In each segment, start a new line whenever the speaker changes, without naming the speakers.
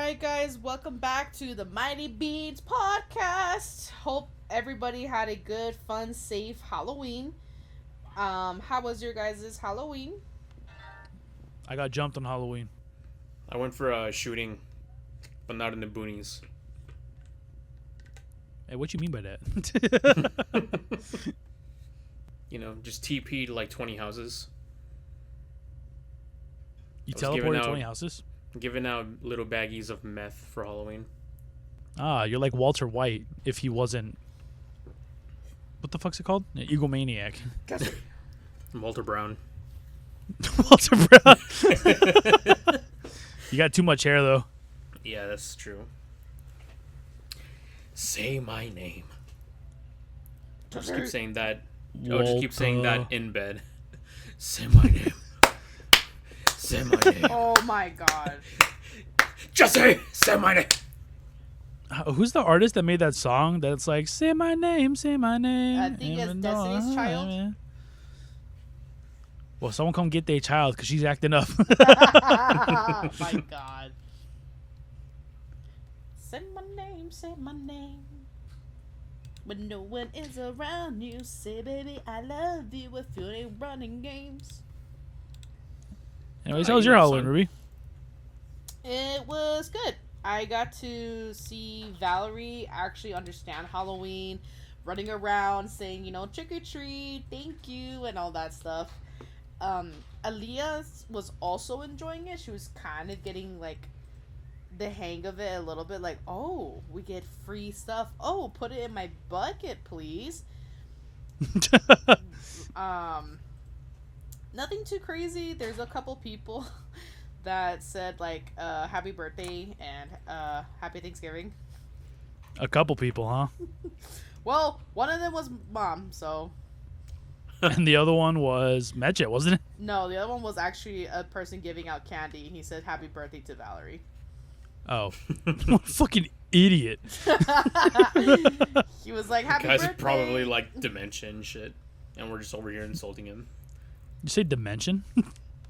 right, guys, welcome back to the Mighty Beans podcast. Hope everybody had a good, fun, safe Halloween. How was your guys' Halloween?
I got jumped on Halloween.
I went for a shooting, but not in the boonies.
Hey, what you mean by that?
Just TP to like 20 houses.
You
I was giving
teleported
out-
20 houses?
Giving out little baggies of meth for Halloween.
Ah, you're like Walter White if he wasn't... What the fuck's it called? An egomaniac.
Walter Brown.
Walter Brown. You got too much hair, though.
Yeah, that's true. Say my name. I'll just keep saying that. I'll just keep saying that in bed. Say my name. Say my name.
Oh my god.
Jesse! Say my name!
Who's the artist that made that song that's like, say my name, say my name?
I think it's Destiny's Child.
Well, someone come get their child because she's acting up.
Oh my god. Say my name, say my name. When no one is around you, say, baby, I love you if you ain't running games.
Anyways,
Oh,
how was
you
your
know,
Halloween,
son.
Ruby?
It was good. I got to see Valerie actually understand Halloween, running around saying, trick or treat, thank you, and all that stuff. Aaliyah was also enjoying it. She was kind of getting like the hang of it a little bit, like, oh, we get free stuff. Oh, put it in my bucket, please. Nothing too crazy. There's a couple people that said like happy birthday and happy Thanksgiving.
A couple people, huh?
Well, one of them was mom, so
And the other one was Medjet, wasn't it?
no, the other one was actually a person giving out candy. He said happy birthday to Valerie.
Oh. What a fucking idiot.
He was like happy
Guys
birthday.
are probably like dementia and shit. And we're just over here insulting him.
You say dimension?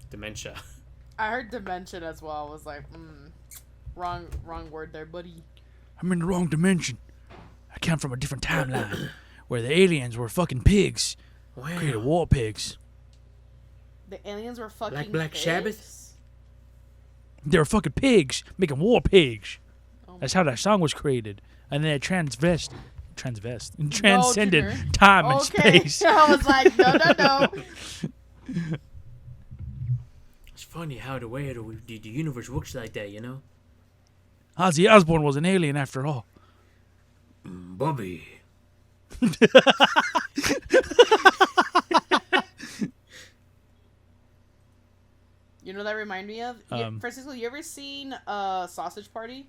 Dementia.
I heard dimension as well. I was like, wrong word there, buddy.
I'm in the wrong dimension. I come from a different timeline where the aliens were fucking pigs. Created
Wow.
war pigs.
The aliens were fucking
Like Black
pigs?
Sabbath?
They were fucking pigs making war pigs.
Oh
That's
my-
how that song was created. And then it transcended
Junior.
time and
Okay.
space.
I was like, no.
It's funny how the way the universe works like that,
Ozzy Osbourne was an alien after all.
Bobby.
You know what that remind me of? Francisco, you ever seen Sausage Party?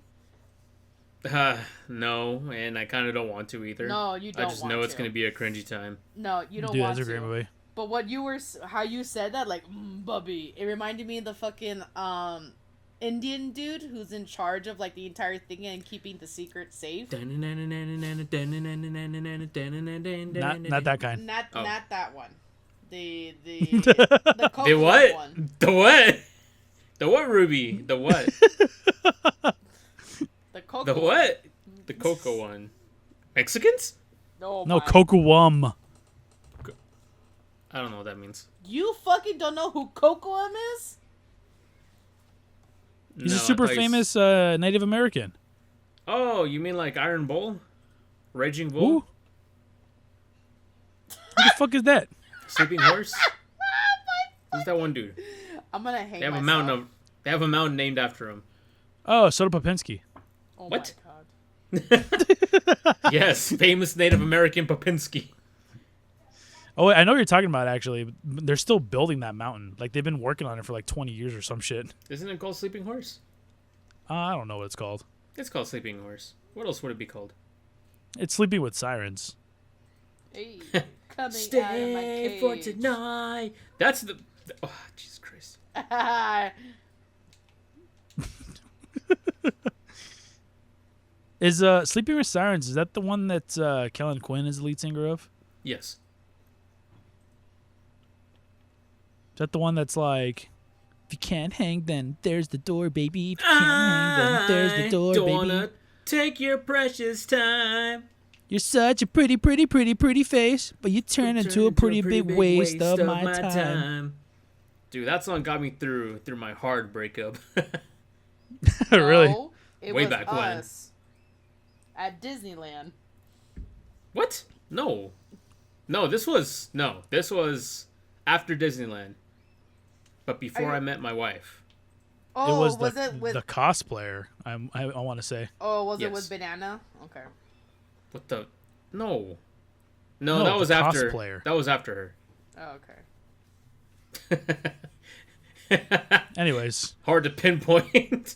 No, and I kind of don't want to either.
No, you don't
I just
want
know it's
to.
going to be a cringy time.
No, you don't
Dude,
want
that's a
to.
great movie.
But what you were, how you said that, like, Bubby, it reminded me of the fucking Indian dude who's in charge of like the entire thing and keeping the secret safe.
Not that kind.
Not
Oh.
not that one. The Coco
The what?
one.
The what? The what, Ruby? The what?
The Coco.
The what? The Coco one. Mexicans?
No,
No, Cocoam.
I don't know what that means.
You fucking don't know who Cocoam is?
He's
No,
a
I
super
thought you
famous Native American.
Oh, you mean like Iron Bull? Raging
Who?
Bull?
Who the fuck is that?
Sleeping Horse? Who's that one dude?
I'm gonna hang
They have
myself.
They have a mountain named after him.
Oh, Soda Popinski.
Oh
What?
my god.
Yes, famous Native American Popinski.
Oh, wait, I know what you're talking about, actually. They're still building that mountain. Like, they've been working on it for like 20 years or some shit.
Isn't it called Sleeping Horse?
I don't know what it's called.
It's called Sleeping Horse. What else would it be called?
It's Sleeping with Sirens.
Hey, coming out of my cage.
tonight. That's the. Oh, Jesus Christ.
Is Sleeping with Sirens, is that the one that Kellen Quinn is the lead singer of?
Yes.
Is that the one that's like you can't hang, then there's the door, baby. If you can't hang, then there's the door,
don't
baby.
wanna take your precious time.
You're such a pretty face, but you turn into a pretty big waste of my time.
Dude, that song got me through my hard breakup.
Really?
No, it
Way
was
back when.
us at Disneyland.
What? No, this was after Disneyland, but before I met my wife.
Oh,
It was
it with?
the cosplayer. I want to say.
Oh, was it
Yes.
with Banana? Okay.
What the? No,
No,
that was
the
after.
cosplayer.
That was after
Oh, okay.
her.
Anyways,
Hard to pinpoint.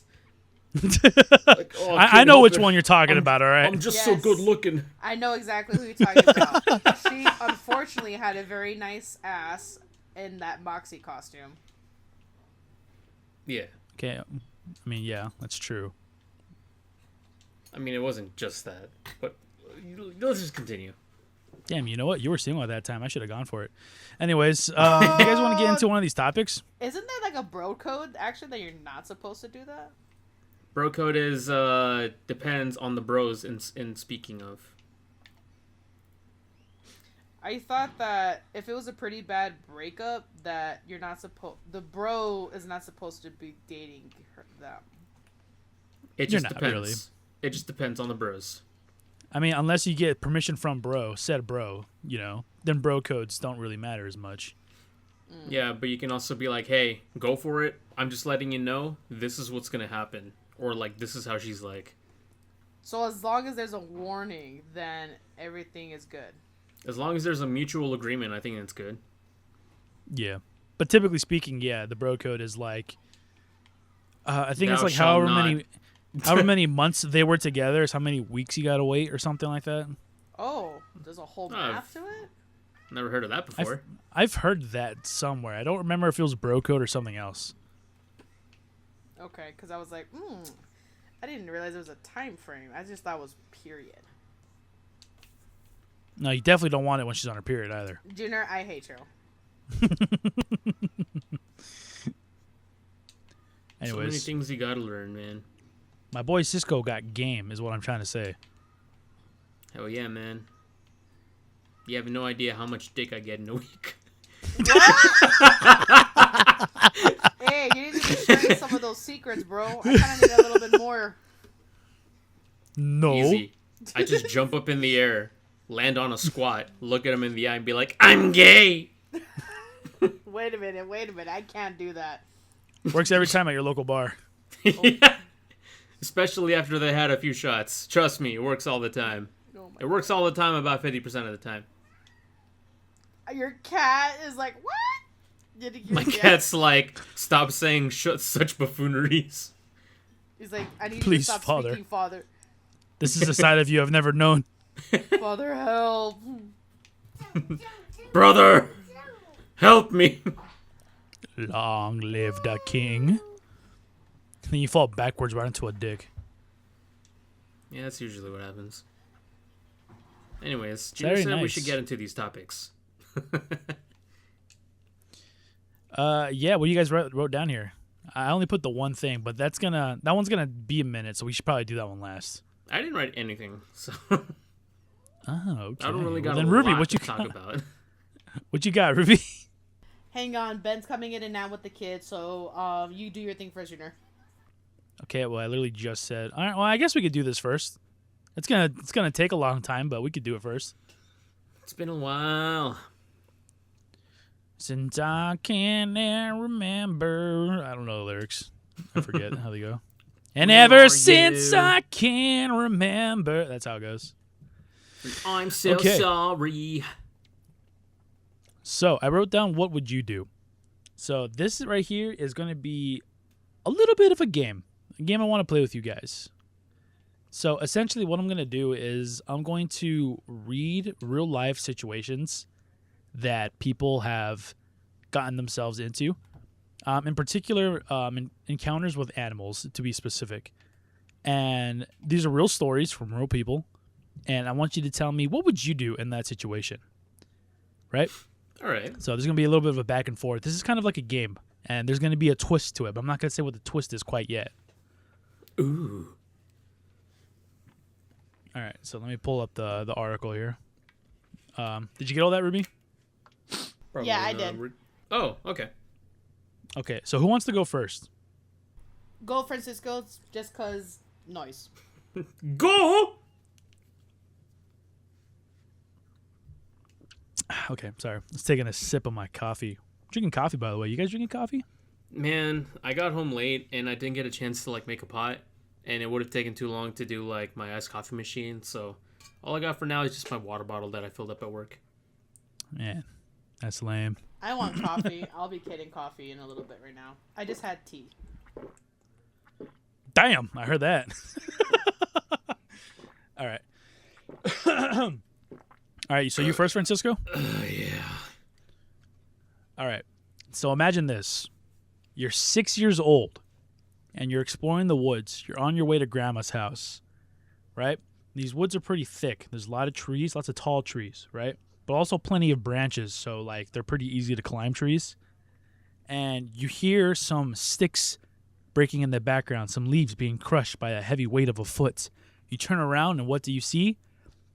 Like, oh,
I
can't
know
help
which
it.
one you're talking about. All right.
I'm just so
Yes.
good looking.
I know exactly who you're talking about. She unfortunately had a very nice ass in that Moxie costume.
Yeah,
Okay. I mean, yeah, that's true.
I mean it wasn't just that, but let's just continue.
Damn, you know what? You were single at that time. I should have gone for it. Anyways, do you guys want to get into one of these topics?
Isn't there like a bro code actually that you're not supposed to do that?
Bro code is depends on the bros. In speaking of,
I thought that if it was a pretty bad breakup, that you're not supposed. The bro is not supposed to be dating them.
it
You're
just
not
depends.
really.
It just depends on the bros.
I mean, unless you get permission from said bro, then bro codes don't really matter as much.
Yeah, but you can also be like, hey, go for it. I'm just letting you know this is what's gonna happen, or like this is how she's like.
So as long as there's a warning, then everything is good.
As long as there's a mutual agreement, I think that's good.
Yeah. But typically speaking, yeah, the bro code is like, I think it's
Thou
like
shalt
however many months they were together is how many weeks you gotta wait or something like that.
Oh, there's a whole math to it?
Never heard of that before.
I've heard that somewhere. I don't remember if it was bro code or something else.
Okay, because I was like, I didn't realize there was a time frame. I just thought it was period.
No, you definitely don't want it when she's on her period either.
Junior, I hate you.
So many
Anyways,
things you gotta learn, man.
my boy Cisco got game, is what I'm trying to say.
Hell yeah, man. You have no idea how much dick I get in a week.
Hey, you need to be sharing some of those secrets, bro. I kind of need a little bit more.
No.
Easy. I just jump up in the air, land on a squat, look at him in the eye, and be like, I'm gay!
Wait a minute. I can't do that.
Works every time at your local bar.
Yeah. Especially after they had a few shots. Trust me, it works all the time.
Oh my
It works all the time about 50% of the time.
Your cat is like, what?
My cat's like, stop saying such buffooneries.
He's like, I need
Please,
you to stop
Father.
speaking, Father.
This is a side of you I've never known.
Father, help.
Brother, help me.
Long live the king. Then you fall backwards right into a dick.
Yeah, that's usually what happens. Anyways,
Very
Junior said we
nice.
should get into these topics.
Yeah, what you guys wrote down here? I only put the one thing, but that one's gonna be a minute, so we should probably do that one last.
I didn't write anything, so
Oh, okay.
I don't really got
then
a
Ruby,
lot
what you
to talk
got?
about.
What you got, Ruby?
Hang on, Ben's coming in and now with the kids, so you do your thing first, Junior.
Okay, well, I literally just said. All right, well, I guess we could do this first. It's gonna take a long time, but we could do it first.
It's been a while.
Since I can remember, I don't know the lyrics. I forget how they go. And
Where
ever
are
since
you?
I can remember, that's how it goes.
I'm so
Okay.
sorry.
So I wrote down what would you do. So this right here is going to be a little bit of a game I want to play with you guys. So essentially what I'm going to do is I'm going to read real life situations that people have gotten themselves into. In particular, encounters with animals, to be specific. And these are real stories from real people. And I want you to tell me, what would you do in that situation? Right?
All right.
So there's going to be a little bit of a back and forth. This is kind of like a game. And there's going to be a twist to it, but I'm not going to say what the twist is quite yet.
Ooh.
All right, so let me pull up the article here. Did you get all that, Ruby?
Probably
Yeah, I
not.
did.
Oh, okay.
Okay, so who wants to go first?
Go, Francisco, just because noise.
Go!
Okay, sorry. I was taking a sip of my coffee. Drinking coffee, by the way. You guys drinking coffee?
Man, I got home late and I didn't get a chance to like make a pot, and it would have taken too long to do like my iced coffee machine. So all I got for now is just my water bottle that I filled up at work.
Man, that's lame.
I want coffee. I'll be getting coffee in a little bit right now. I just had tea.
Damn, I heard that. All right. All right, so you first, Francisco?
Yeah.
All right. So imagine this. You're 6 years old, and you're exploring the woods. You're on your way to Grandma's house, right? These woods are pretty thick. There's a lot of trees, lots of tall trees, right? But also plenty of branches, so, like, they're pretty easy to climb trees. And you hear some sticks breaking in the background, some leaves being crushed by a heavy weight of a foot. You turn around, and what do you see?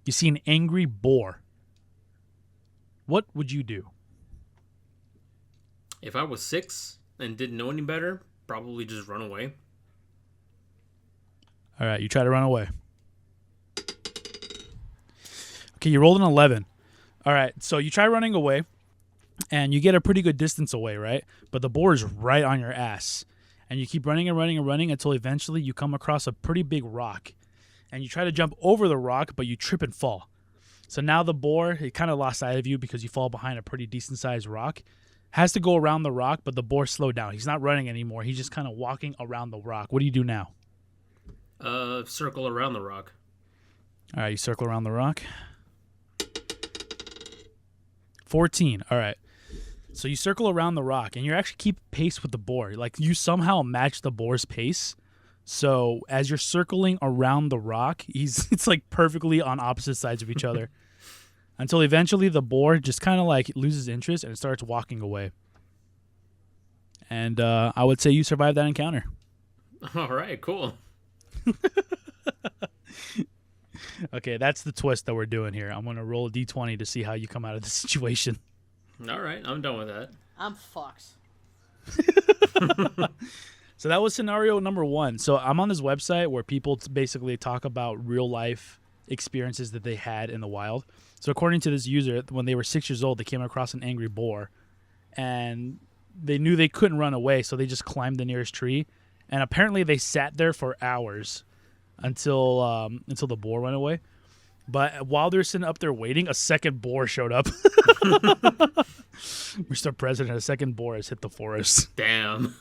You see an angry boar. What would you do?
If I was 6 and didn't know any better, probably just run away.
All right, you try to run away. Okay, you rolled an 11. All right, so you try running away, and you get a pretty good distance away, right? But the boar is right on your ass. And you keep running and running and running until eventually you come across a pretty big rock. And you try to jump over the rock, but you trip and fall. So now the boar, it kind of lost sight of you because you fall behind a pretty decent-sized rock. Has to go around the rock, but the boar slowed down. He's not running anymore. He's just kind of walking around the rock. What do you do now?
Circle around the rock.
All right, you circle around the rock. 14. All right. So you circle around the rock, and you actually keep pace with the boar. Like, you somehow match the boar's pace. So as you're circling around the rock, it's like perfectly on opposite sides of each other. Until eventually the boar just kind of like loses interest and starts walking away. And I would say you survived that encounter.
All right, cool.
Okay, that's the twist that we're doing here. I'm going to roll a d20 to see how you come out of the situation.
All right, I'm done with that.
I'm fucked.
So that was scenario number 1. So I'm on this website where people basically talk about real life experiences that they had in the wild. So according to this user, when they were 6 years old, they came across an angry boar, and they knew they couldn't run away, so they just climbed the nearest tree. And apparently they sat there for hours until the boar went away. But while they're sitting up there waiting, a second boar showed up. Mr. President, a second boar has hit the forest.
Damn.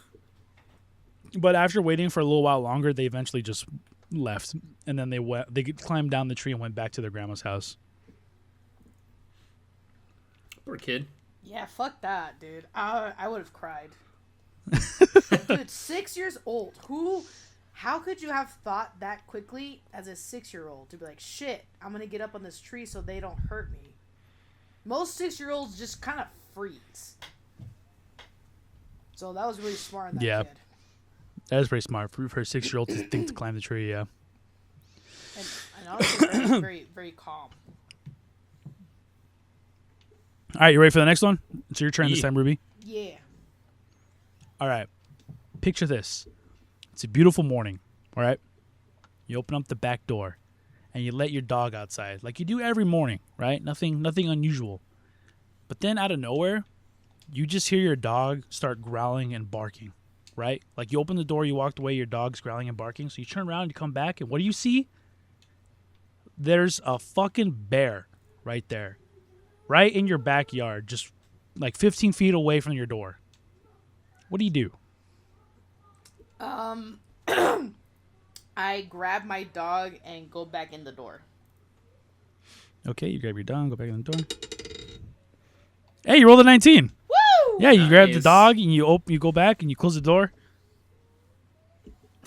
But after waiting for a little while longer, they eventually just left. And then they climbed down the tree and went back to their grandma's house.
Poor kid.
Yeah, fuck that, dude. I would have cried. Dude, 6 years old. How could you have thought that quickly as a 6-year-old to be like, shit, I'm going to get up on this tree so they don't hurt me? Most 6-year-olds just kind of freeze. So that was really smart on that kid.
That is pretty smart for a 6-year-old to think to climb the tree, yeah.
And honestly, very, very, very calm.
All right, you ready for the next one? It's your turn this time, Ruby.
Yeah.
All right. Picture this. It's a beautiful morning, all right? You open up the back door, and you let your dog outside, like you do every morning, right? Nothing unusual. But then out of nowhere, you just hear your dog start growling and barking, right? Like you open the door, you walked away, your dog's growling and barking. So you turn around, you come back, and what do you see? There's a fucking bear right there, right in your backyard, just like 15 feet away from your door. What do you do?
I grab my dog and go back in the door.
Okay, you grab your dog, go back in the door. Hey, you rolled a 19.
Woo!
Yeah, you grab the
Nice.
dog and you go back and you close the door.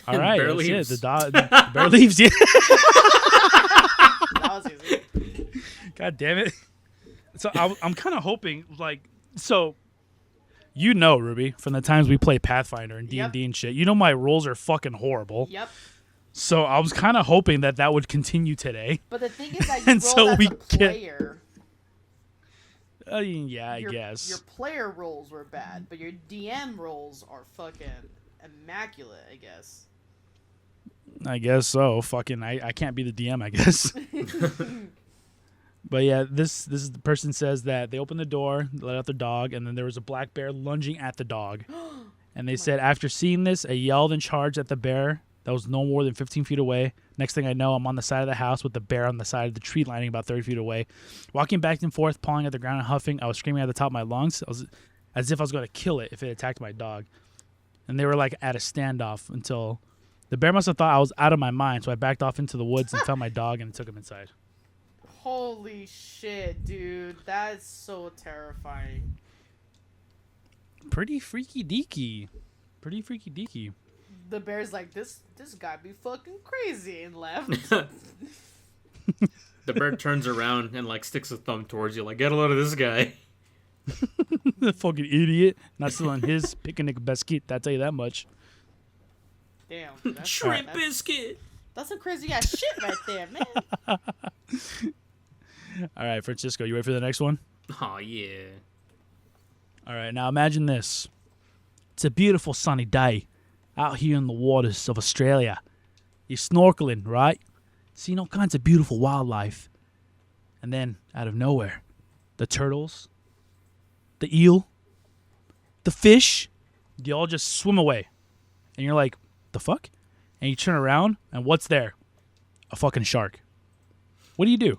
All right,
Bear
that's
leaves.
it. The bear leaves. Yeah.
That was easy.
God damn it. So I'm kind of hoping, like, so You know, Ruby, from the times we play Pathfinder and
Yep.
D&D and shit, you know my rolls are fucking horrible.
Yep.
So I was kind of hoping that would continue today.
But the thing is that you
And
rolled
so
as
we
a player.
Yeah, I guess.
Your player rolls were bad, but your DM rolls are fucking immaculate, I guess.
I guess so. Fucking, I can't be the DM, I guess. But yeah, this is the person says that they opened the door, let out their dog, and then there was a black bear lunging at the dog. And they said after seeing this, I yelled and charged at the bear that was no more than 15 feet away. Next thing I know, I'm on the side of the house with the bear on the side of the tree lining about 30 feet away. Walking back and forth, pawing at the ground and huffing, I was screaming at the top of my lungs as if I was going to kill it if it attacked my dog. And they were like at a standoff until the bear must have thought I was out of my mind, so I backed off into the woods and found my dog and took him inside.
Holy shit, dude. That is so terrifying.
Pretty freaky deaky. Pretty freaky deaky.
The bear's like, this guy be fucking crazy, and left.
The bird turns around and like sticks a thumb towards you, like, get a load of this guy.
The fucking idiot. Not still on his picnic biscuit, I'll tell you that much.
Damn. Dude, that's,
Shrimp
that's,
biscuit.
that's some crazy ass shit right there, man.
All right, Francisco, you ready for the next one?
Oh yeah.
All right, now imagine this. It's a beautiful sunny day out here in the waters of Australia. You're snorkeling, right? Seeing all kinds of beautiful wildlife. And then, out of nowhere, the turtles, the eel, the fish, they all just swim away. And you're like, the fuck? And you turn around, and what's there? A fucking shark. What do?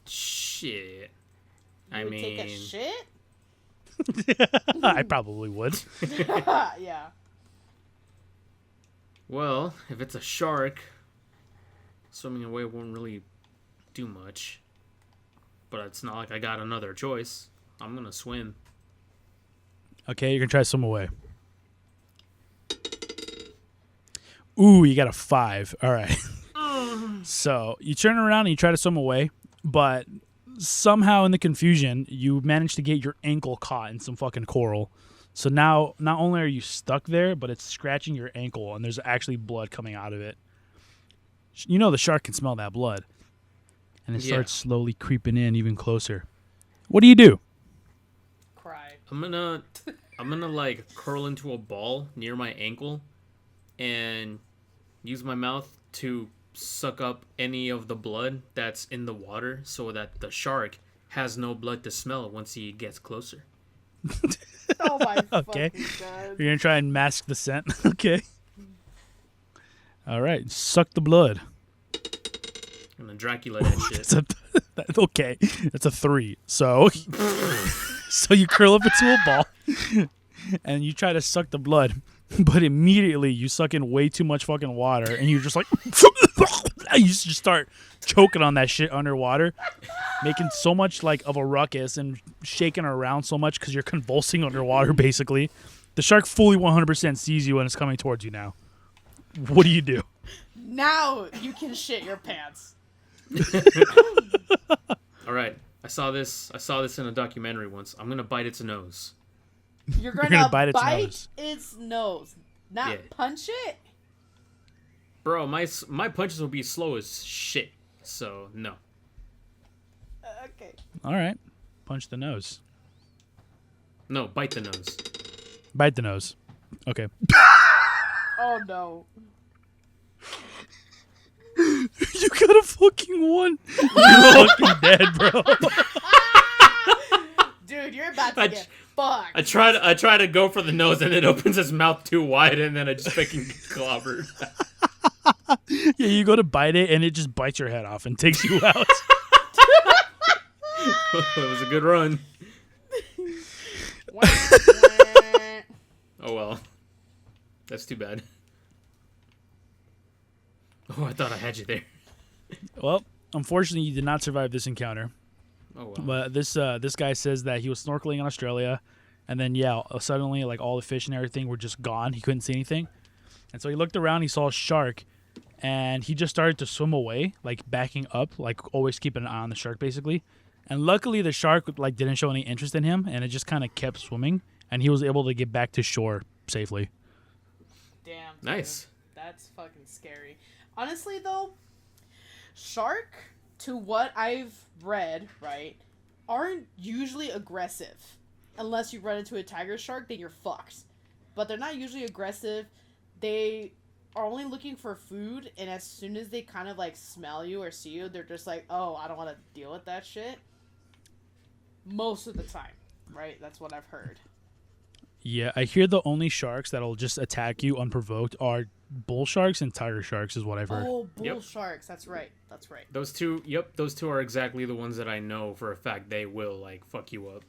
Shit. I
You would
mean,
take a shit?
I probably would.
Yeah.
well, if it's a shark, swimming away won't really do much. But it's not like I got another choice. I'm gonna swim.
Okay, you're going to try to swim away. Ooh, you got a 5. All right. So you turn around and you try to swim away, but somehow in the confusion, you manage to get your ankle caught in some fucking coral. So now, not only are you stuck there, but it's scratching your ankle, and there's actually blood coming out of it. You know the shark can smell that blood. And it
Yeah.
starts slowly creeping in even closer. What do?
Cry.
I'm gonna like curl into a ball near my ankle and use my mouth to suck up any of the blood that's in the water so that the shark has no blood to smell once he gets closer.
Oh my
Okay.
fucking god.
You're going to try and mask the scent? Okay. All right. Suck the blood.
I'm gonna Dracula that shit.
It's okay. That's a 3. So, so you curl up into a ball and you try to suck the blood, but immediately you suck in way too much fucking water, and you're just like, you just start choking on that shit underwater, making so much like of a ruckus and shaking around so much because you're convulsing underwater. Basically, the shark fully 100% sees you and is coming towards you now. What do?
Now you can shit your pants.
All right, I saw this in a documentary once. I'm gonna bite its nose.
You're gonna,
gonna bite
bite,
its nose.
its nose. Not
Yeah.
punch it?
Bro, my punches will be slow as shit. So no.
Okay.
All right, punch the nose,
No, bite the nose.
bite the nose. Okay.
Oh no.
You got a fucking 1. You're fucking dead, bro.
Dude, you're about to
I
get fucked.
I try to go for the nose and it opens its mouth too wide and then I just fucking clobbered.
Yeah, you go to bite it and it just bites your head off and takes you out.
It was a good run.
Wah, wah.
Oh well. That's too bad. Oh, I thought I had you there.
Well, unfortunately, you did not survive this encounter.
Oh well.
But this guy says that he was snorkeling in Australia, and then suddenly like all the fish and everything were just gone. He couldn't see anything, and so he looked around. He saw a shark, and he just started to swim away, like backing up, like always keeping an eye on the shark, basically. And luckily, the shark like didn't show any interest in him, and it just kind of kept swimming. and he was able to get back to shore safely.
Damn. Dude.
Nice.
That's fucking scary. Honestly, though, shark, to what I've read, right, aren't usually aggressive. Unless you run into a tiger shark, then you're fucked. But they're not usually aggressive. They are only looking for food, and as soon as they kind of like smell you or see you, they're just like, oh, I don't want to deal with that shit. Most of the time, right? That's what I've heard.
Yeah, I hear the only sharks that'll just attack you unprovoked are bull sharks and tiger sharks, is what I've heard.
Oh, bull
Yep.
sharks. That's right. That's right.
Those two are exactly the ones that I know for a fact they will, like, fuck you up.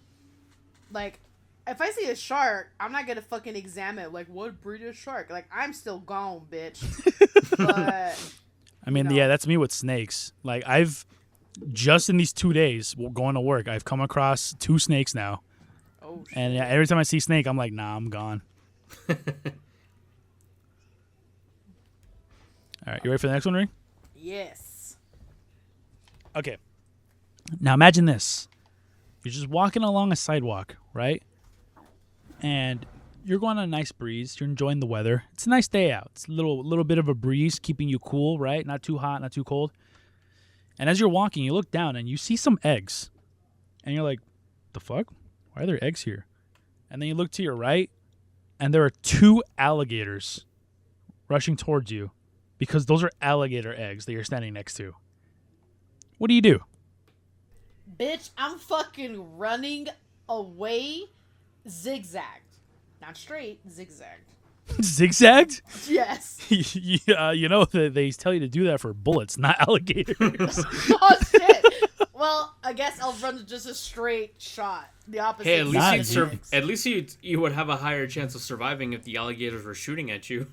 Like, if I see a shark, I'm not gonna fucking examine, like, what breed of shark? Like, I'm still gone, bitch. But,
I mean,
you know.
yeah, that's me with snakes. Like, I've just in these 2 days going to work, I've come across 2 snakes now.
Oh, shit.
And yeah, every time I see snake, I'm like, nah, I'm gone. All right, you ready for the next one, Ray?
Yes.
Okay. Now imagine this. You're just walking along a sidewalk, right? And you're going on a nice breeze. You're enjoying the weather. It's a nice day out. It's a little bit of a breeze keeping you cool, right? Not too hot, not too cold. And as you're walking, you look down and you see some eggs. And you're like, the fuck? Why are there eggs here? And then you look to your right, and there are 2 alligators rushing towards you because those are alligator eggs that you're standing next to. What do you do?
Bitch, I'm fucking running away zigzagged. Not straight, zigzagged.
Zigzagged?
Yes.
Yeah, you know, they tell you to do that for bullets, not alligators.
Oh, shit. Well, I guess I'll run just a straight shot. The opposite.
Hey, at least
Not
you'd
eggs.
at least you would have a higher chance of surviving if the alligators were shooting at you.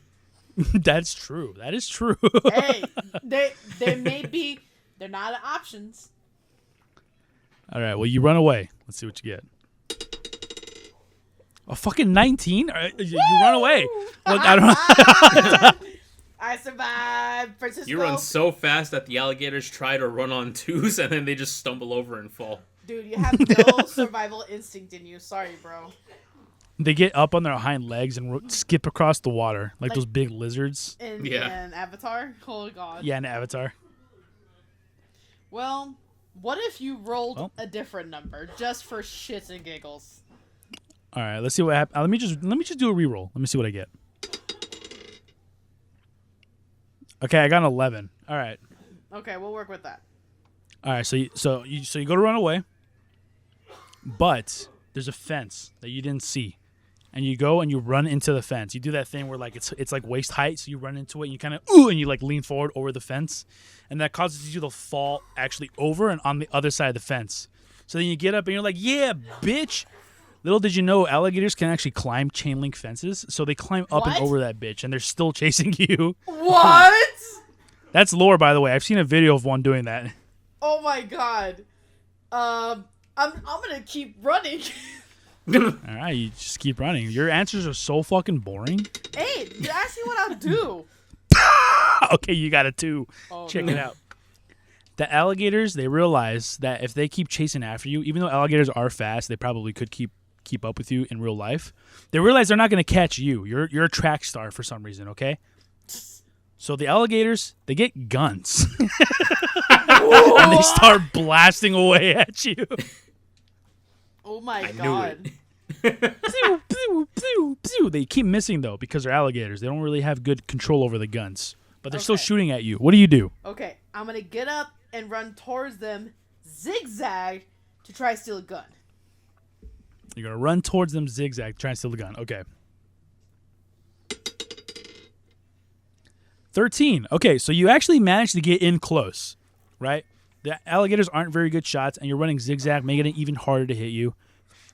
That's true. That is true.
Hey, they may be. They're not options.
All right, well, you run away. Let's see what you get. A fucking 19? You run away. Look, I don't know.
I survived. Francisco.
You run so fast that the alligators try to run on twos and then they just stumble over and fall.
Dude, you have no survival instinct in you. Sorry, bro.
They get up on their hind legs and skip across the water like those big lizards.
In
Yeah.
Avatar? Oh, God.
Yeah, in Avatar.
Well, what if you rolled
Well.
a different number just for shits and giggles?
All right, let's see what happens. Let me just do a reroll. Let me see what I get. Okay, I got an 11. All right.
Okay, we'll work with that.
All right, so you go to run away, but there's a fence that you didn't see, and you go and you run into the fence. You do that thing where like it's like waist height, so you run into it and you kind of and you like lean forward over the fence, and that causes you to fall actually over and on the other side of the fence. So then you get up and you're like, yeah, bitch. Little did you know, alligators can actually climb chain link fences, so they climb up
What?
and over that bitch, and they're still chasing you.
What?
That's lore, by the way. I've seen a video of one doing that.
Oh my god. I'm gonna keep running.
All right, you just keep running. Your answers are so fucking boring.
Hey, you asked me what I'll do.
Okay, you got a 2.
Oh,
Check
no.
it out. The alligators, they realize that if they keep chasing after you, even though alligators are fast, they probably could keep up with you in real life. They realize they're not going to catch you. You're a track star for some reason, okay? So the alligators, they get guns. And they start blasting away at you.
Oh my
I knew
god.
it.
Pew, pew, pew, pew. They keep missing, though, because they're alligators. They don't really have good control over the guns. But they're still
Okay.
shooting at you. What do you do?
Okay, I'm gonna get up and run towards them, zigzag, to try steal a gun.
You're going to run towards them, zigzag, try and steal the gun. Okay. 13. Okay, so you actually managed to get in close, right? The alligators aren't very good shots, and you're running zigzag, making it even harder to hit you.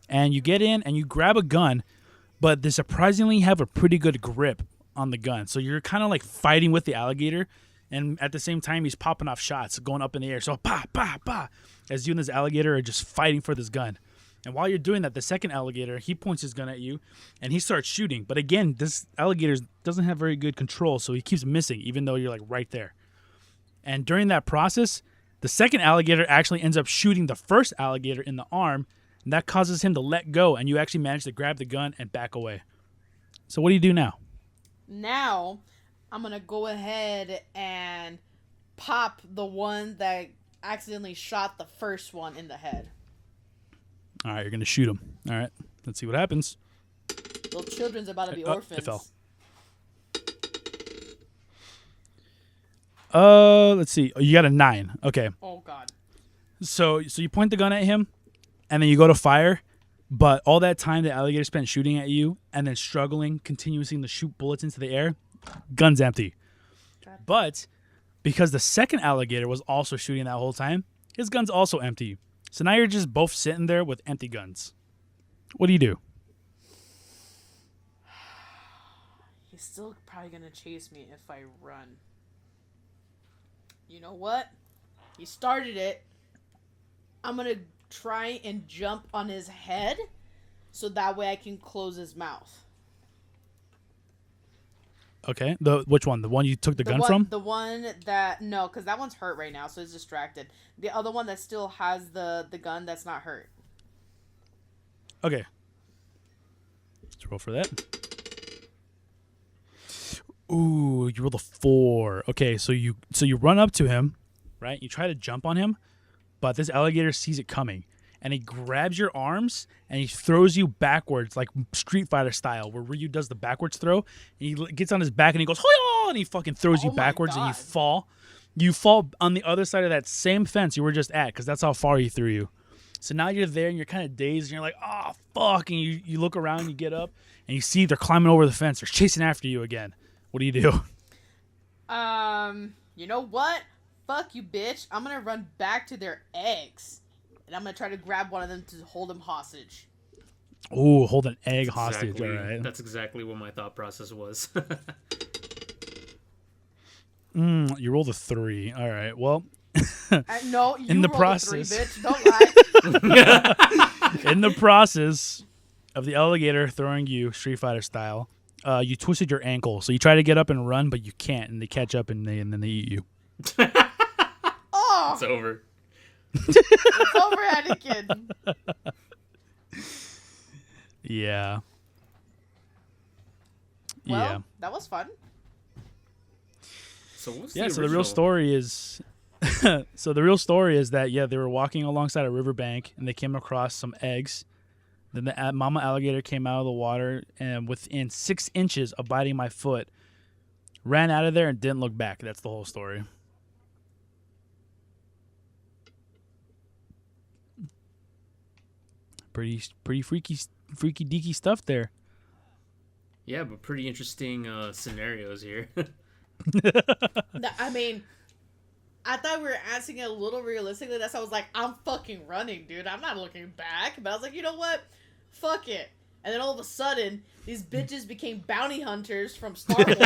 And you get in, and you grab a gun, but they surprisingly have a pretty good grip on the gun. So you're kind of like fighting with the alligator, and at the same time, he's popping off shots, going up in the air. So, bah, bah, bah, as you and this alligator are just fighting for this gun. And while you're doing that, the second alligator, he points his gun at you, and he starts shooting. But again, this alligator doesn't have very good control, so he keeps missing, even though you're like right there. And during that process, the second alligator actually ends up shooting the first alligator in the arm, And that causes him to let go, and you actually manage to grab the gun and back away. So what do you do now?
Now, I'm going to go ahead and pop the one that accidentally shot the first one in the head.
All right, you're going to shoot him. All right, let's see what happens.
Little children's about to be
Oh, it
orphans.
fell. Let's see. Oh, you got a 9. Okay.
Oh, God.
So you point the gun at him, and then you go to fire, but all that time the alligator spent shooting at you and then struggling, continuing to shoot bullets into the air, gun's empty.
God.
But because the second alligator was also shooting that whole time, his gun's also empty. So now you're just both sitting there with empty guns. What do you do?
He's still probably going to chase me if I run. You know what? He started it. I'm going to try and jump on his head so that way I can close his mouth.
Okay. Which one? The one you took the gun
one,
from?
The one that... No, because that one's hurt right now, so he's distracted. The other one that still has the gun that's not hurt.
Okay. Let's roll for that. Ooh, you rolled a 4. Okay, so you run up to him, right? You try to jump on him, but this alligator sees it coming, and he grabs your arms and he throws you backwards, like Street Fighter style, where Ryu does the backwards throw. And he gets on his back and he goes, "Hoya!" and he fucking throws you
Oh my
backwards, and you
God.
fall. You fall on the other side of that same fence you were just at, because that's how far he threw you. So now you're there and you're kind of dazed and you're like, "Oh fuck!" And you look around, and you get up and you see they're climbing over the fence. They're chasing after you again. What do you do?
You know what? Fuck you, bitch. I'm gonna run back to their eggs. And I'm gonna try to grab one of them to hold him hostage.
Ooh, hold an egg hostage.
Exactly,
All right.
That's exactly what my thought process was.
You rolled a 3. All right. Well,
No, you
In the
rolled a
process.
3, bitch. Don't lie.
in the process of the alligator throwing you Street Fighter style, you twisted your ankle. So you try to get up and run, but you can't, and they catch up and then they eat you.
Oh,
It's over.
it's over, Anakin.
Yeah.
Well, that was fun.
So what's
Yeah.
the
So the real
original-
story is, that they were walking alongside a riverbank and they came across some eggs. Then the mama alligator came out of the water and within 6 inches of biting my foot, ran out of there and didn't look back. That's the whole story. Pretty freaky deaky stuff there.
Yeah, but pretty interesting scenarios here.
No, I mean, I thought we were answering it a little realistically. That's why I was like, I'm fucking running, dude. I'm not looking back. But I was like, you know what? Fuck it. And then all of a sudden, these bitches became bounty hunters from Star Wars.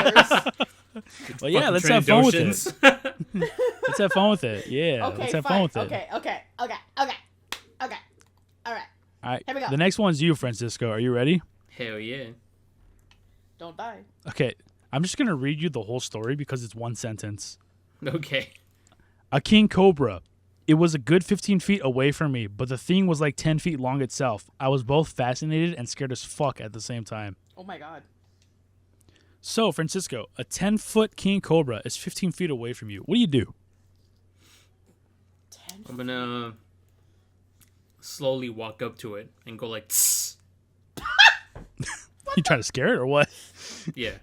Well, yeah,
Fucking
let's have fun with it.
Trandoshans.
Let's have fun with it. Yeah,
Okay,
let's have
fine.
fun with it.
Okay. All right.
All right.
Here we go.
The next one's you, Francisco. Are you ready?
Hell yeah.
Don't die.
Okay. I'm just going to read you the whole story because it's one sentence.
Okay.
A king cobra. It was a good 15 feet away from me, but the thing was like 10 feet long itself. I was both fascinated and scared as fuck at the same time.
Oh my god.
So, Francisco, a 10-foot king cobra is 15 feet away from you. What do you do?
10.
I'm gonna slowly walk up to it and go like, "Tss."
You trying to scare it or what?
Yeah.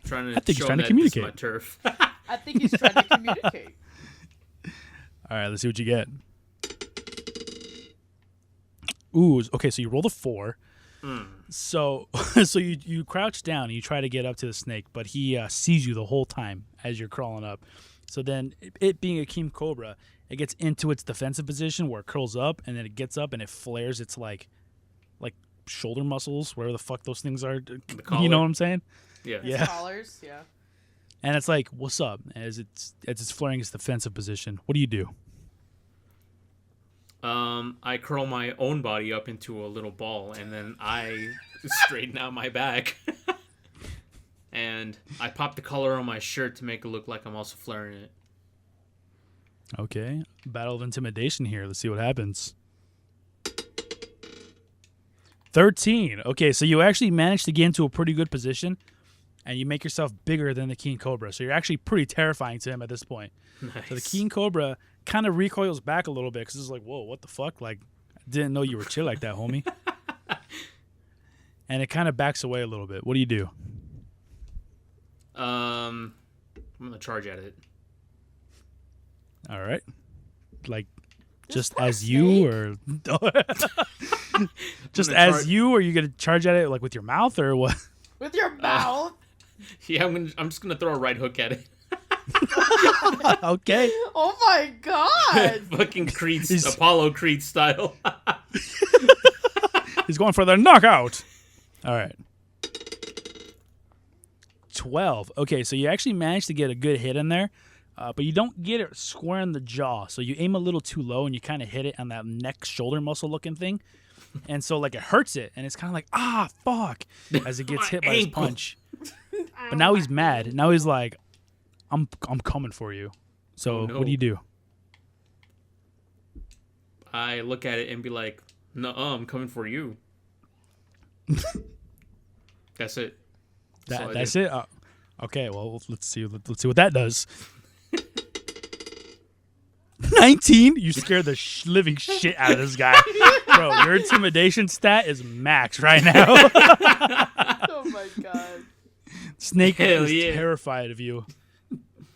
Trying to
I think he's
show
trying to
him that this is my
communicate.
turf.
I think he's trying to communicate.
All right, let's see what you get. Ooh, okay, so you rolled a 4. So you crouch down and you try to get up to the snake, but he sees you the whole time as you're crawling up. So then, it being a king cobra, it gets into its defensive position where it curls up, and then it gets up and it flares its like shoulder muscles, wherever the fuck those things are. You
collar.
know what I'm saying?
Yeah.
His
Yeah.
collars, yeah.
And it's like, "What's up?" As it's flaring its defensive position. What do you do?
I curl my own body up into a little ball, and then I straighten out my back. And I pop the collar on my shirt to make it look like I'm also flaring it.
Okay, battle of intimidation here. Let's see what happens. 13. Okay, so you actually managed to get into a pretty good position, and you make yourself bigger than the king cobra. So you're actually pretty terrifying to him at this point.
Nice.
So the king cobra kind of recoils back a little bit because it's like, whoa, what the fuck? Like, I didn't know you were chill like that, homie. And it kind of backs away a little bit. What do you do?
I'm gonna charge at it.
All right. Like, just
poor
as you,
snake.
or just
gonna
as
charge-
you, or you gonna charge at it like with your mouth, or what?
With your mouth.
Yeah, I'm just gonna throw a right hook at it.
Okay.
Oh my god.
Fucking Creed,
He's-
Apollo Creed style.
He's going for the knockout. All right. 12. Okay, so you actually managed to get a good hit in there, but you don't get it square in the jaw. So you aim a little too low, and you kind of hit it on that neck shoulder muscle looking thing. And so, like, it hurts it, and it's kind of like, ah, fuck, as it gets
My
hit by his
ankle.
punch. But now he's mad. Now he's like, I'm coming for you. So
Oh, no.
what do you do?
I look at it and be like, "No, I'm coming for you." That's it. all I
That's
do.
it. Okay, well, let's see. Let's see what that does. 19. You scared the living shit out of this guy, bro. Your intimidation stat is max right now.
Oh my god.
Snake
Hell
is
yeah.
terrified of you.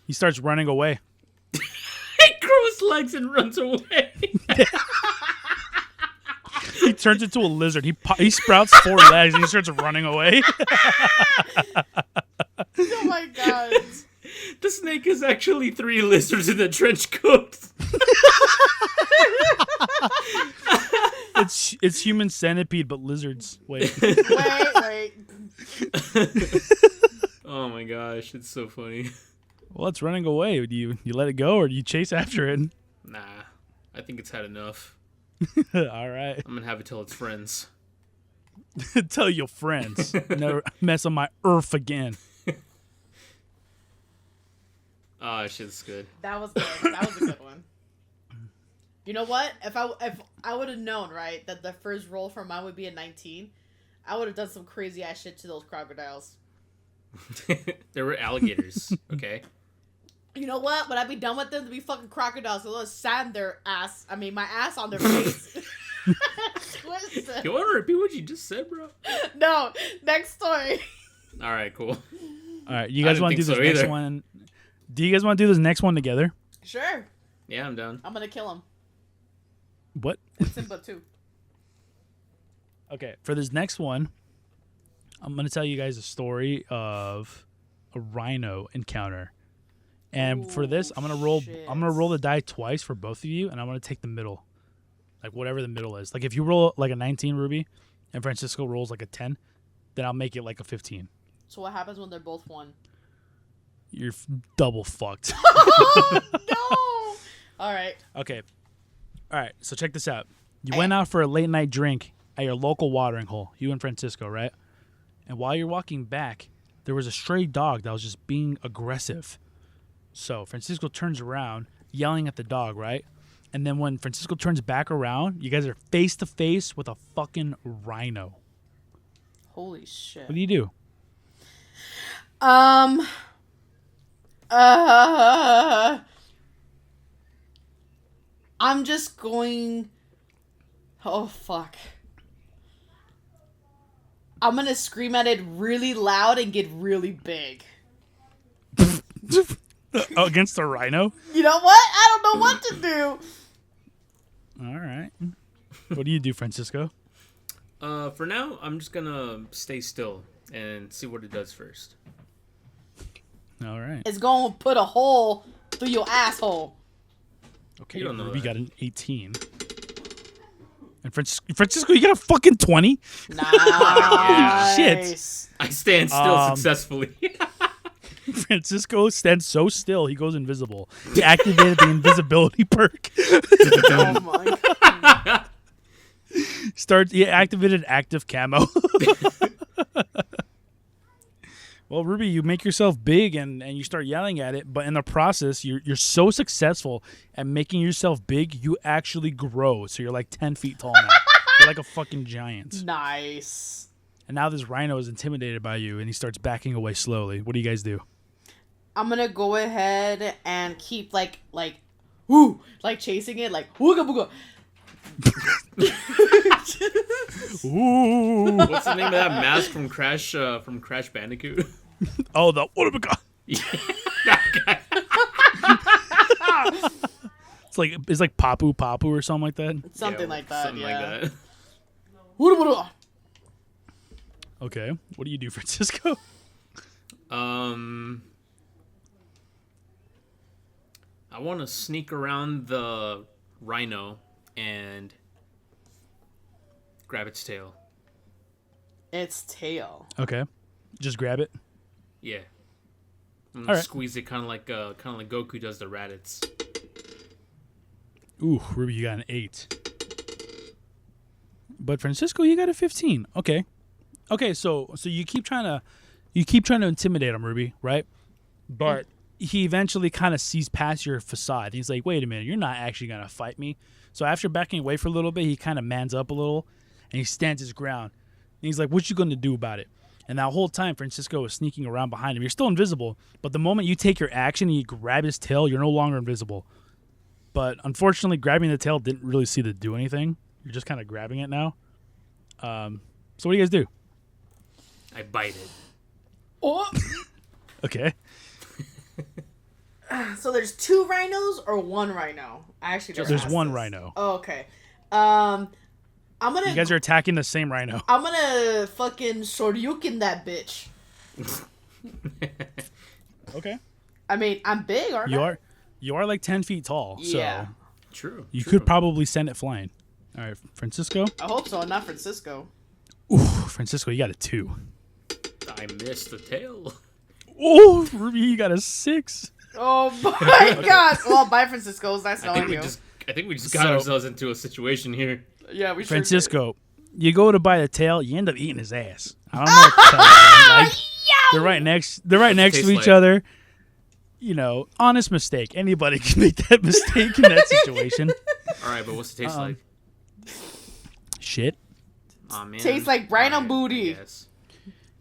He starts running away.
He cross legs and runs away.
He turns into a lizard. He sprouts 4 legs and he starts running away.
Oh my god.
The snake is actually 3 lizards in a trench coat.
It's human centipede, but lizards. Wait.
Wait.
Oh my gosh, it's so funny.
Well, it's running away. Do you let it go or do you chase after it?
Nah, I think it's had enough.
All right.
I'm gonna have it tell its friends.
Tell your friends. Never mess on my earth again.
Ah, shit's good.
That was good. That was a good one. You know what? If I would have known, right, that the first roll for mine would be a 19, I would have done some crazy ass shit to those crocodiles.
There were alligators, okay?
You know what? When I be done with them, to be fucking crocodiles, so they'll sand their ass. I mean, my ass on their face. Listen.
You want to repeat what you just said, bro?
No, next story.
All right, cool.
All right, you
I
guys
didn't
want to do
think
this
so
next
either.
one? Do you guys want to do this next one together?
Sure,
Yeah, I'm down.
I'm gonna kill him.
What?
And Simba too.
Okay, for this next one, I'm gonna tell you guys a story of a rhino encounter. And for this, I'm gonna roll.
shit.
I'm gonna roll the die twice for both of you, and I'm gonna take the middle, like whatever the middle is. Like if you roll like a 19, Ruby, and Francisco rolls like a 10, then I'll make it like a 15.
So what happens when they're both one?
You're double fucked.
No. All right.
Okay. All right. So check this out. You went out for a late night drink at your local watering hole. You and Francisco, right? And while you're walking back, there was a stray dog that was just being aggressive. So Francisco turns around, yelling at the dog, right? And then when Francisco turns back around, you guys are face to face with a fucking rhino.
Holy shit.
What do you do?
I'm just going. Oh fuck. I'm gonna scream at it really loud and get really big.
Oh, against the rhino?
You know what? I don't know what to do.
All right. What do you do, Francisco?
For now, I'm just gonna stay still and see what it does first.
All right.
It's gonna put a hole through your asshole.
Okay,
You don't know
Ruby
that.
got an 18. And Francisco, you got a fucking 20?
Nice.
Shit.
I stand still
Um,
successfully.
Francisco stands so still, he goes invisible. He activated the invisibility perk.
Oh my god.
He activated active camo. Well, Ruby, you make yourself big and you start yelling at it, but in the process, you're so successful at making yourself big, you actually grow. So you're like 10 feet tall now. You're like a fucking giant.
Nice.
And now this rhino is intimidated by you, and he starts backing away slowly. What do you guys do?
I'm gonna go ahead and keep woo, like chasing it, like wooga booga.
Ooh.
What's the name of that mask from Crash Bandicoot?
Oh, the what have we got?
That guy.
It's like Papu Papu or something like that.
Something like that.
Something
Yeah.
like that.
Wooga booga.
Okay, what do you do, Francisco?
I want to sneak around the rhino and grab its tail.
Its tail.
Okay, just grab it.
Yeah. I'm
All
gonna
right.
squeeze it kind of like Goku does the Raditz.
Ooh, Ruby, you got an 8. But Francisco, you got a 15. Okay, so you keep trying to intimidate him, Ruby, right? But he eventually kind of sees past your facade. He's like, wait a minute, you're not actually gonna fight me. So after backing away for a little bit, he kind of mans up a little, and he stands his ground. And he's like, what you gonna do about it? And that whole time, Francisco is sneaking around behind him. You're still invisible, but the moment you take your action and you grab his tail, you're no longer invisible. But unfortunately, grabbing the tail didn't really see to do anything. You're just kind of grabbing it now. So what do you guys do?
I bite it.
Oh.
Okay.
So there's 2 rhinos or 1 rhino? I actually never
There's
asked
one
this.
rhino.
Oh, okay. I'm gonna.
You guys are attacking the same rhino.
I'm gonna fucking Shoryuken that bitch.
Okay.
I mean, I'm big, aren't I?
You are like 10 feet tall.
Yeah.
So
True.
you
true.
could probably send it flying. All right, Francisco.
I hope so, not Francisco.
Ooh, Francisco, you got a 2.
I missed the tail.
Oh, Ruby, you got a 6.
Oh my god! Well, bye, Francisco. It was nice
I think
knowing
we
you.
just got
So-
ourselves into a situation here.
Yeah, we
Francisco, you go to buy the tail, you end up eating his ass. I don't know what to tell you, man. Like, they're right next
taste
to each
like?
other. You know, honest mistake. Anybody can make that mistake in that situation.
All right, but what's it taste like?
Shit.
Aw, man.
Tastes like rhino
All right,
booty.
I guess.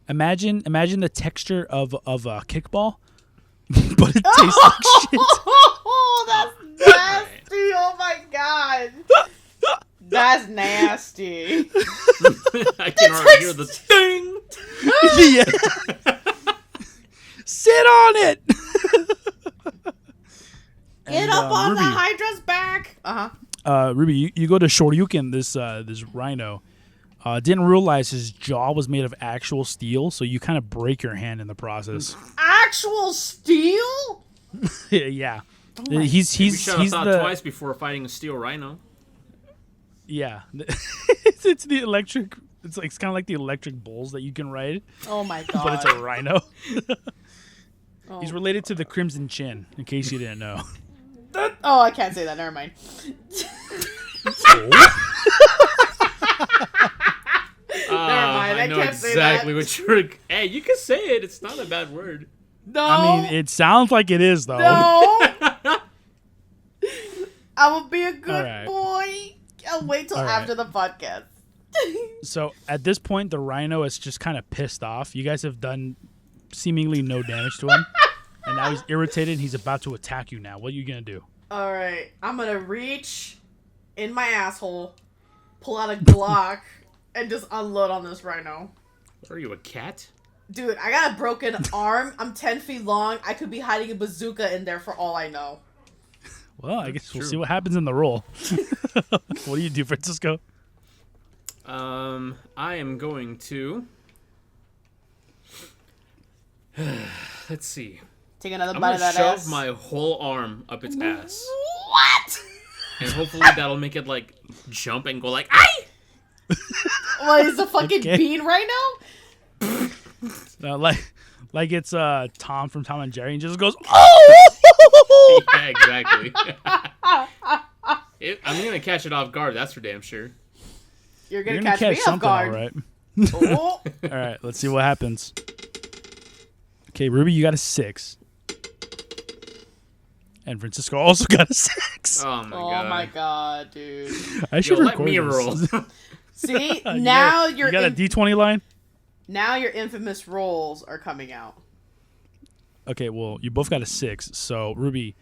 Imagine the texture of a kickball, but it tastes like shit.
Oh, that's nasty! Oh my god, that's nasty.
I can already hear the ding.
Yeah. Sit on it.
Get up on
Ruby,
the Hydra's back.
Ruby, you go to Shoryuken, this rhino. Didn't realize his jaw was made of actual steel, so you kind of break your hand in the process.
Actual steel?
Yeah.
my-
He's
We should have
he's
thought
the
twice before fighting a steel rhino.
yeah. it's the electric. It's kind of like the electric bulls that you can ride,
Oh my god.
but it's a rhino.
Oh.
He's related to the Crimson Chin, in case you didn't know.
Oh, I can't say that. Never mind. mind, I
know
can't say
exactly
that.
what you're. Hey, you can say it. It's not a bad word.
No.
I mean, it sounds like it is though.
No. I will be a good
All right.
boy. I'll wait till
All right.
after the podcast.
So at this point, the rhino is just kind of pissed off. You guys have done seemingly no damage to him, and now he's irritated. And he's about to attack you now. What are you gonna do?
All right, I'm gonna reach in my asshole, pull out a Glock, and just unload on this rhino.
What are you, a cat?
Dude, I got a broken arm. I'm 10 feet long. I could be hiding a bazooka in there for all I know.
Well, I guess we'll
true.
see what happens in the roll. What do you do, Francisco?
I am going to. Let's see.
Take another
I'm
bite
gonna
of that
shove
ass.
my whole arm up its ass,
What?
and hopefully that'll make it like jump and go like "Ay!"
What, is a fucking
Okay.
bean rhino?
Like it's Tom from Tom and Jerry, and just goes, oh!
Yeah, exactly. I'm gonna catch it off guard. That's for damn sure.
You're gonna
You're gonna
catch
catch
me off
something, all
guard.
right.
Oh.
All right, let's see what happens. Okay, Ruby, you got a 6. And Francisco also got a 6.
Oh my
Oh
god.
my god, dude.
I
Yo,
should
let
record
me
this.
roll.
See, now
you got a D20 line.
now your infamous rolls are coming out.
Okay, well, you both got a 6. So Ruby,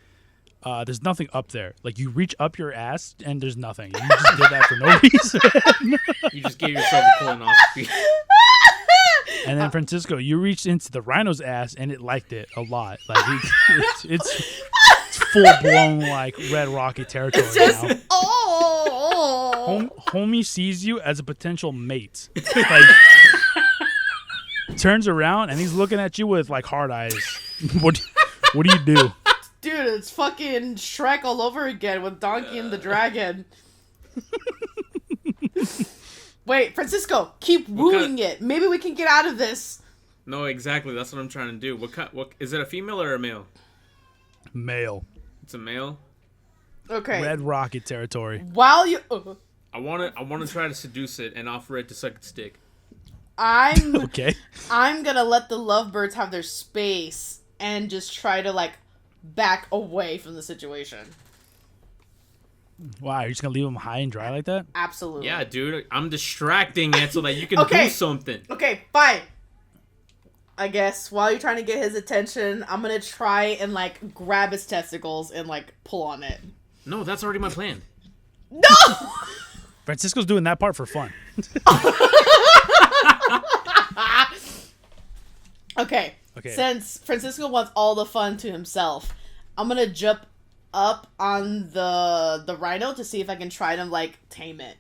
there's nothing up there. Like you reach up your ass and there's nothing. You just did that for no reason.
You just gave yourself a colonoscopy.
And then Francisco, you reached into the rhino's ass and it liked it a lot. Like it's full blown like Red Rocket territory now.
Oh,
Homie sees you as a potential mate. Like turns around and he's looking at you with like hard eyes. What do you do?
dude, it's fucking Shrek all over again with Donkey and the Dragon. Wait, Francisco, keep wooing it. Maybe we can get out of this.
No, exactly. That's what I'm trying to do. What is it? A female or a male?
Male.
It's a male.
Okay.
Red Rocket territory.
While you,
I want to try to seduce it and offer it to suck its dick.
I'm
Okay.
I'm gonna let the lovebirds have their space and just try to like back away from the situation.
Wow, you're just gonna leave them high and dry like that?
Absolutely.
Yeah, dude. I'm distracting it so that you can
Okay.
do something.
Okay, fine. I guess while you're trying to get his attention, I'm gonna try and like grab his testicles and like pull on it.
No, that's already my plan.
No!
Francisco's doing that part for fun.
Okay.
Okay.
Since Francisco wants all the fun to himself, I'm gonna jump up on the rhino to see if I can try to like tame it.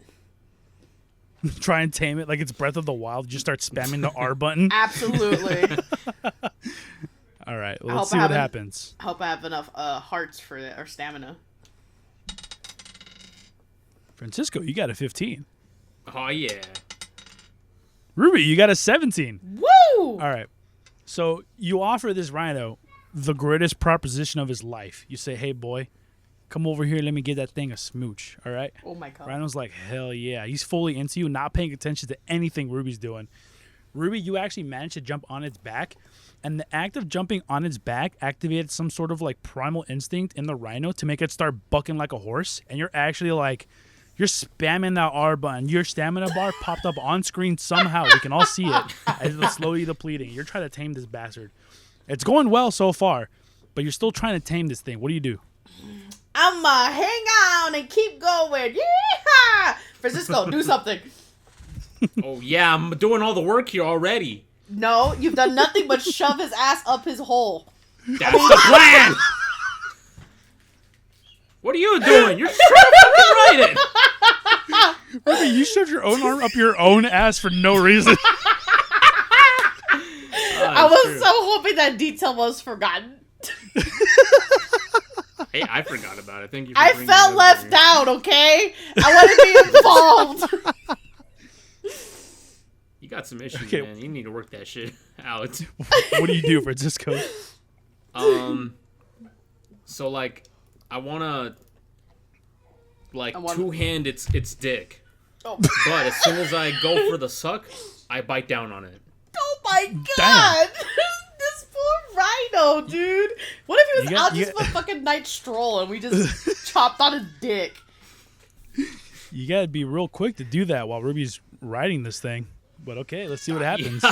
Try and tame it like it's Breath of the Wild. Just start spamming the R button.
Absolutely.
All right,
I
well, let's
hope
see
I
what
haven't-
happens.
Hope I have enough hearts for it or stamina.
Francisco, you got a 15.
Oh yeah.
Ruby, you got a 17.
Woo!
All right. So you offer this rhino the greatest proposition of his life. You say, hey, boy, come over here. Let me give that thing a smooch. All right.
Oh my god.
Rhino's like, hell yeah. He's fully into you, not paying attention to anything Ruby's doing. Ruby, you actually managed to jump on its back. And the act of jumping on its back activated some sort of like primal instinct in the rhino to make it start bucking like a horse. And you're actually like, you're spamming that R button. Your stamina bar popped up on screen somehow. We can all see it as it's slowly depleting. You're trying to tame this bastard. It's going well so far, but you're still trying to tame this thing. What do you do?
I'ma hang on and keep going. Yeah! Francisco, do something.
Oh yeah, I'm doing all the work here already.
No, you've done nothing but shove his ass up his hole.
That's the plan. What are you doing? You're just trying to fucking write it.
Ruby, you shoved your own arm up your own ass for no reason.
I was so hoping that detail was forgotten.
Hey, I forgot about it. Thank you. For
I
bringing
felt
it up
left
here.
out, okay? I want to be involved.
You got some issues,
Okay.
man. You need to work that shit out.
What do you do, Francisco?
So like, I wanna like
I wanna-
two-hand its dick,
Oh.
but as soon as I go for the suck, I bite down on it.
Oh my god! This poor rhino, dude. What if he was
You got-
out
you
just
got-
for fucking night stroll and we just chopped on his dick?
You gotta be real quick to do that while Ruby's riding this thing. But okay, let's see what happens.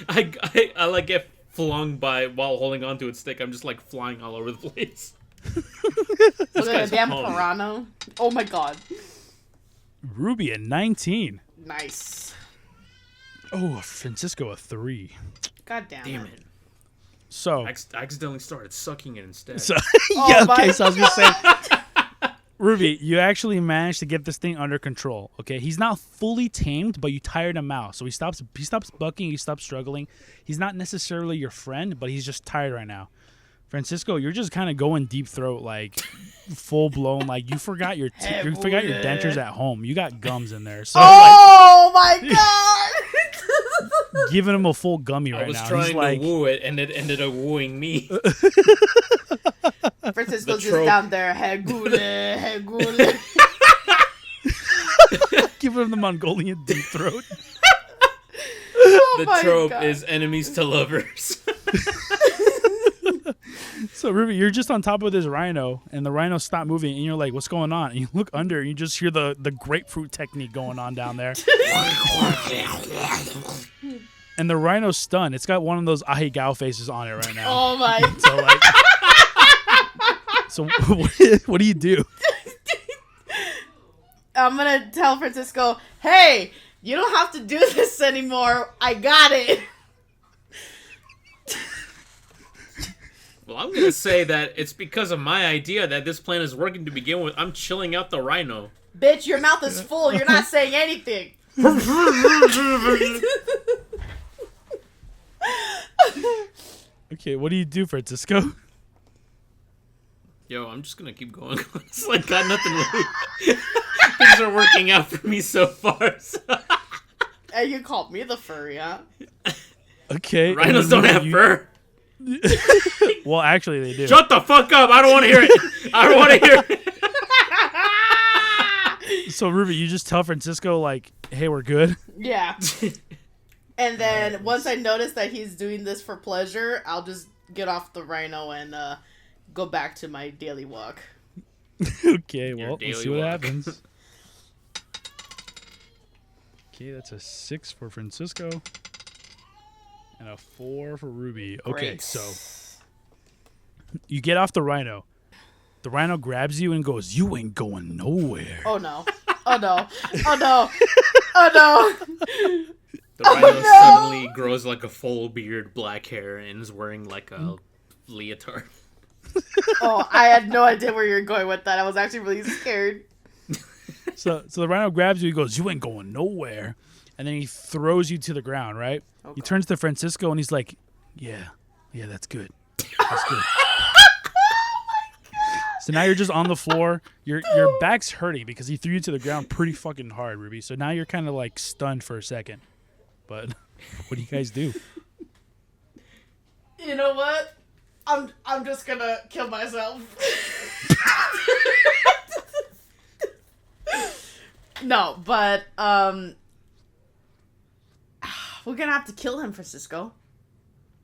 I like get flung by while holding onto its stick. I'm just like flying all over the place.
Look at
guy's
a damn
hung.
piranha. Oh my god.
Ruby at 19.
Nice.
Oh, Francisco a 3.
God damn,
Damn
it.
it!
So,
I accidentally started sucking it instead.
so
Oh
yeah,
my
okay, so I was gonna say, Ruby, you actually managed to get this thing under control. Okay, he's not fully tamed, but you tired him out. So he stops bucking, he stops struggling. He's not necessarily your friend, but he's just tired right now. Francisco, you're just kind of going deep throat, like full blown. Like you forgot your you forgot your dentures at home. You got gums in there, so
Oh my god!
like giving him a full gummy
I
right
was
now.
trying
He's like,
to woo it, and it ended up wooing me.
Francisco's
The
just
trope.
down there. Hey, gule, hey, gule.
giving him the Mongolian deep throat.
Oh
The
my
trope
God.
is enemies to lovers.
So Ruby, you're just on top of this rhino, and the rhino stopped moving, and you're like, "What's going on?" And you look under, and you just hear the grapefruit technique going on down there. And the rhino's stunned. It's got one of those ahegao faces on it right now.
Oh my.
So what do you do?
I'm gonna tell Francisco, hey, you don't have to do this anymore. I got it.
Well, I'm gonna say that it's because of my idea that this plan is working to begin with. I'm chilling out the rhino.
Bitch, your mouth is full. You're not saying anything.
Okay, what do you do, Francisco?
Yo, I'm just gonna keep going. It's like got nothing really. Things are working out for me so far. So.
And you called me the furry, huh?
Okay.
Rhinos don't have fur.
Well, actually, they do.
Shut the fuck up! I don't want to hear it. I don't want to hear it.
So, Ruby, you just tell Francisco, like, hey, we're good?
Yeah. And then once I notice that he's doing this for pleasure, I'll just get off the rhino and go back to my daily walk.
Okay,
Your
well,
daily
let's see what
walk.
happens. Okay, that's a 6 for Francisco. And a 4 for Ruby. Okay,
Great.
so you get off the rhino. The rhino grabs you and goes, "You ain't going nowhere."
Oh no. Oh no. Oh no. Oh no.
The rhino suddenly grows like a full beard, black hair, and is wearing like a leotard.
Oh, I had no idea where you were going with that. I was actually really scared.
So the rhino grabs you. He goes, "You ain't going nowhere," and then he throws you to the ground. Right?
Okay.
He turns to Francisco and he's like, "Yeah, that's good. That's good." So now you're just on the floor. Your back's hurting because he threw you to the ground pretty fucking hard, Ruby. So now you're kind of like stunned for a second. But what do you guys do?
You know what? I'm just gonna kill myself. No, but we're gonna have to kill him, Francisco.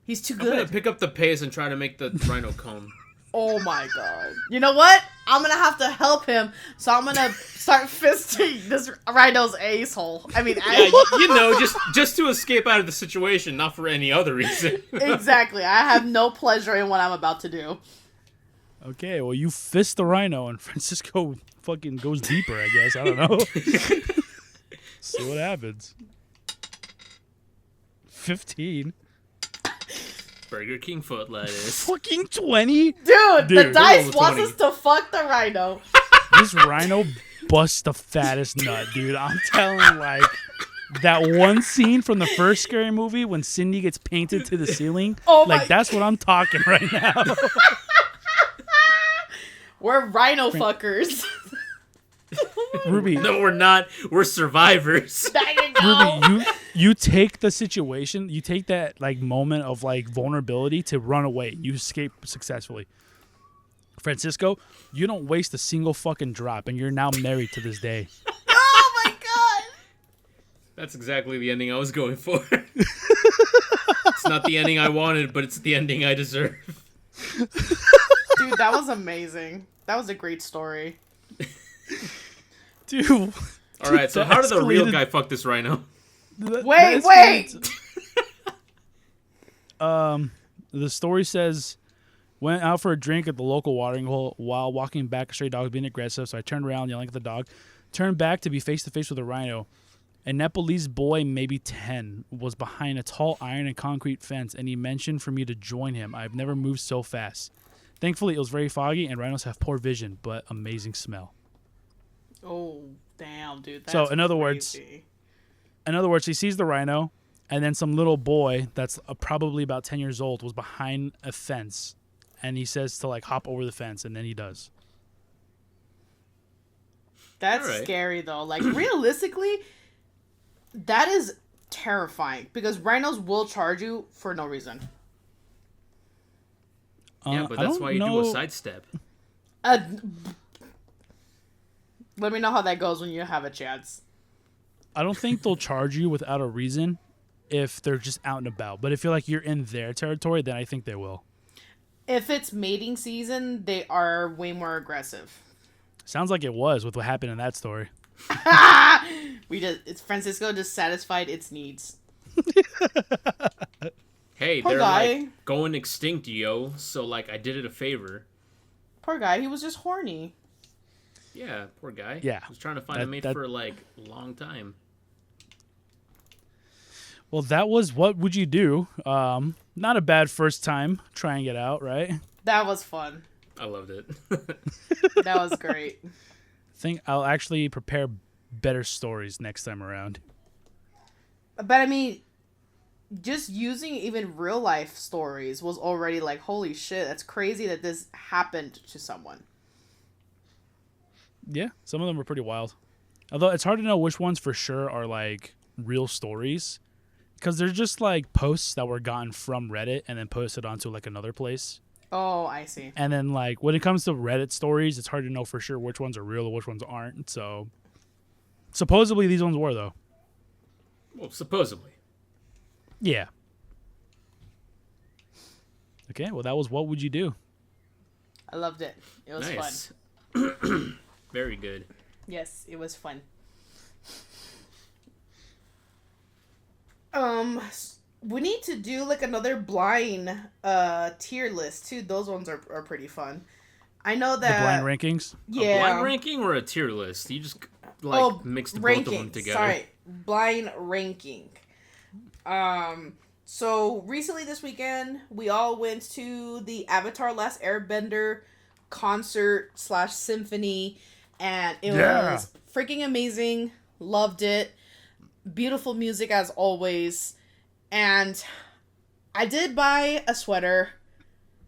He's too
I'm gonna
good.
pick up the pace and try to make the rhino come.
Oh my god. You know what? I'm gonna have to help him, so I'm gonna start fisting this rhino's asshole. I mean,
Yeah, you know, just to escape out of the situation, not for any other reason.
exactly. I have no pleasure in what I'm about to do.
Okay, well, you fist the rhino and Francisco fucking goes deeper, I guess. I don't know. See what happens. 15.
Burger King foot lettuce.
Fucking 20?
Dude, the
Dude,
dice
roll
wants
20.
us to fuck the rhino.
This rhino busts the fattest nut, dude. I'm telling you, like, that one scene from the first Scary Movie when Cindy gets painted to the ceiling.
Oh
like,
my-
that's what I'm talking right now.
We're rhino fuckers.
Ruby,
No, we're not. We're survivors.
There you go.
Ruby, you take the situation, you take that like moment of like vulnerability to run away. You escape successfully. Francisco, you don't waste a single fucking drop, and you're now married to this day.
Oh my god.
That's exactly the ending I was going for. It's not the ending I wanted, but it's the ending I deserve.
Dude, that was amazing. That was a great story.
Dude.
All right, so
that
how did the real
escalated-
guy fuck this rhino?
Wait.
The story says, went out for a drink at the local watering hole. While walking back, a stray dog was being aggressive, so I turned around yelling at the dog. Turned back to be face to face with a rhino. A Nepalese boy, maybe 10, was behind a tall iron and concrete fence, and he mentioned for me to join him. I've never moved so fast. Thankfully, it was very foggy, and rhinos have poor vision, but amazing smell.
Oh, damn, dude. That's
So, in other words-
crazy.
In other words, he sees the rhino, and then some little boy that's probably about 10 years old was behind a fence, and he says to like hop over the fence, and then he does.
That's
Alright.
scary, though. Like, realistically, that is terrifying because rhinos will charge you for no reason.
Yeah, but
I
that's
don't
why you
know-
do a sidestep.
Let me know how that goes when you have a chance.
I don't think they'll charge you without a reason if they're just out and about. But if you're like you're in their territory, then I think they will.
If it's mating season, they are way more aggressive.
Sounds like it was with what happened in that story.
It's Francisco just satisfied its needs.
Hey,
Poor
they're
guy.
like going extinct, yo. So like, I did it a favor.
Poor guy, he was just horny.
Yeah, poor guy.
Yeah.
Was trying to find a mate for like a long time.
Well, that was What Would You Do? Not a bad first time trying it out, right?
That was fun.
I loved it.
That was great.
I think I'll actually prepare better stories next time around.
But I mean, just using even real life stories was already like, holy shit, that's crazy that this happened to someone.
Yeah, some of them are pretty wild. Although it's hard to know which ones for sure are like real stories. Because they're just like posts that were gotten from Reddit and then posted onto like another place.
Oh, I see.
And then like when it comes to Reddit stories, it's hard to know for sure which ones are real or which ones aren't. So supposedly these ones were though.
Well, supposedly.
Yeah. Okay, well that was What Would You Do?
I loved it. It was
Nice.
fun.
Very good.
Yes, it was fun. We need to do like another blind tier list too. Those ones are pretty fun. I know that
The blind rankings?
Yeah.
A blind ranking or a tier list? You just like mixed both of them together.
Sorry, blind ranking. So recently this weekend, we all went to the Avatar: Last Airbender concert / symphony, and it was freaking amazing. Loved it. Beautiful music as always. And I did buy a sweater.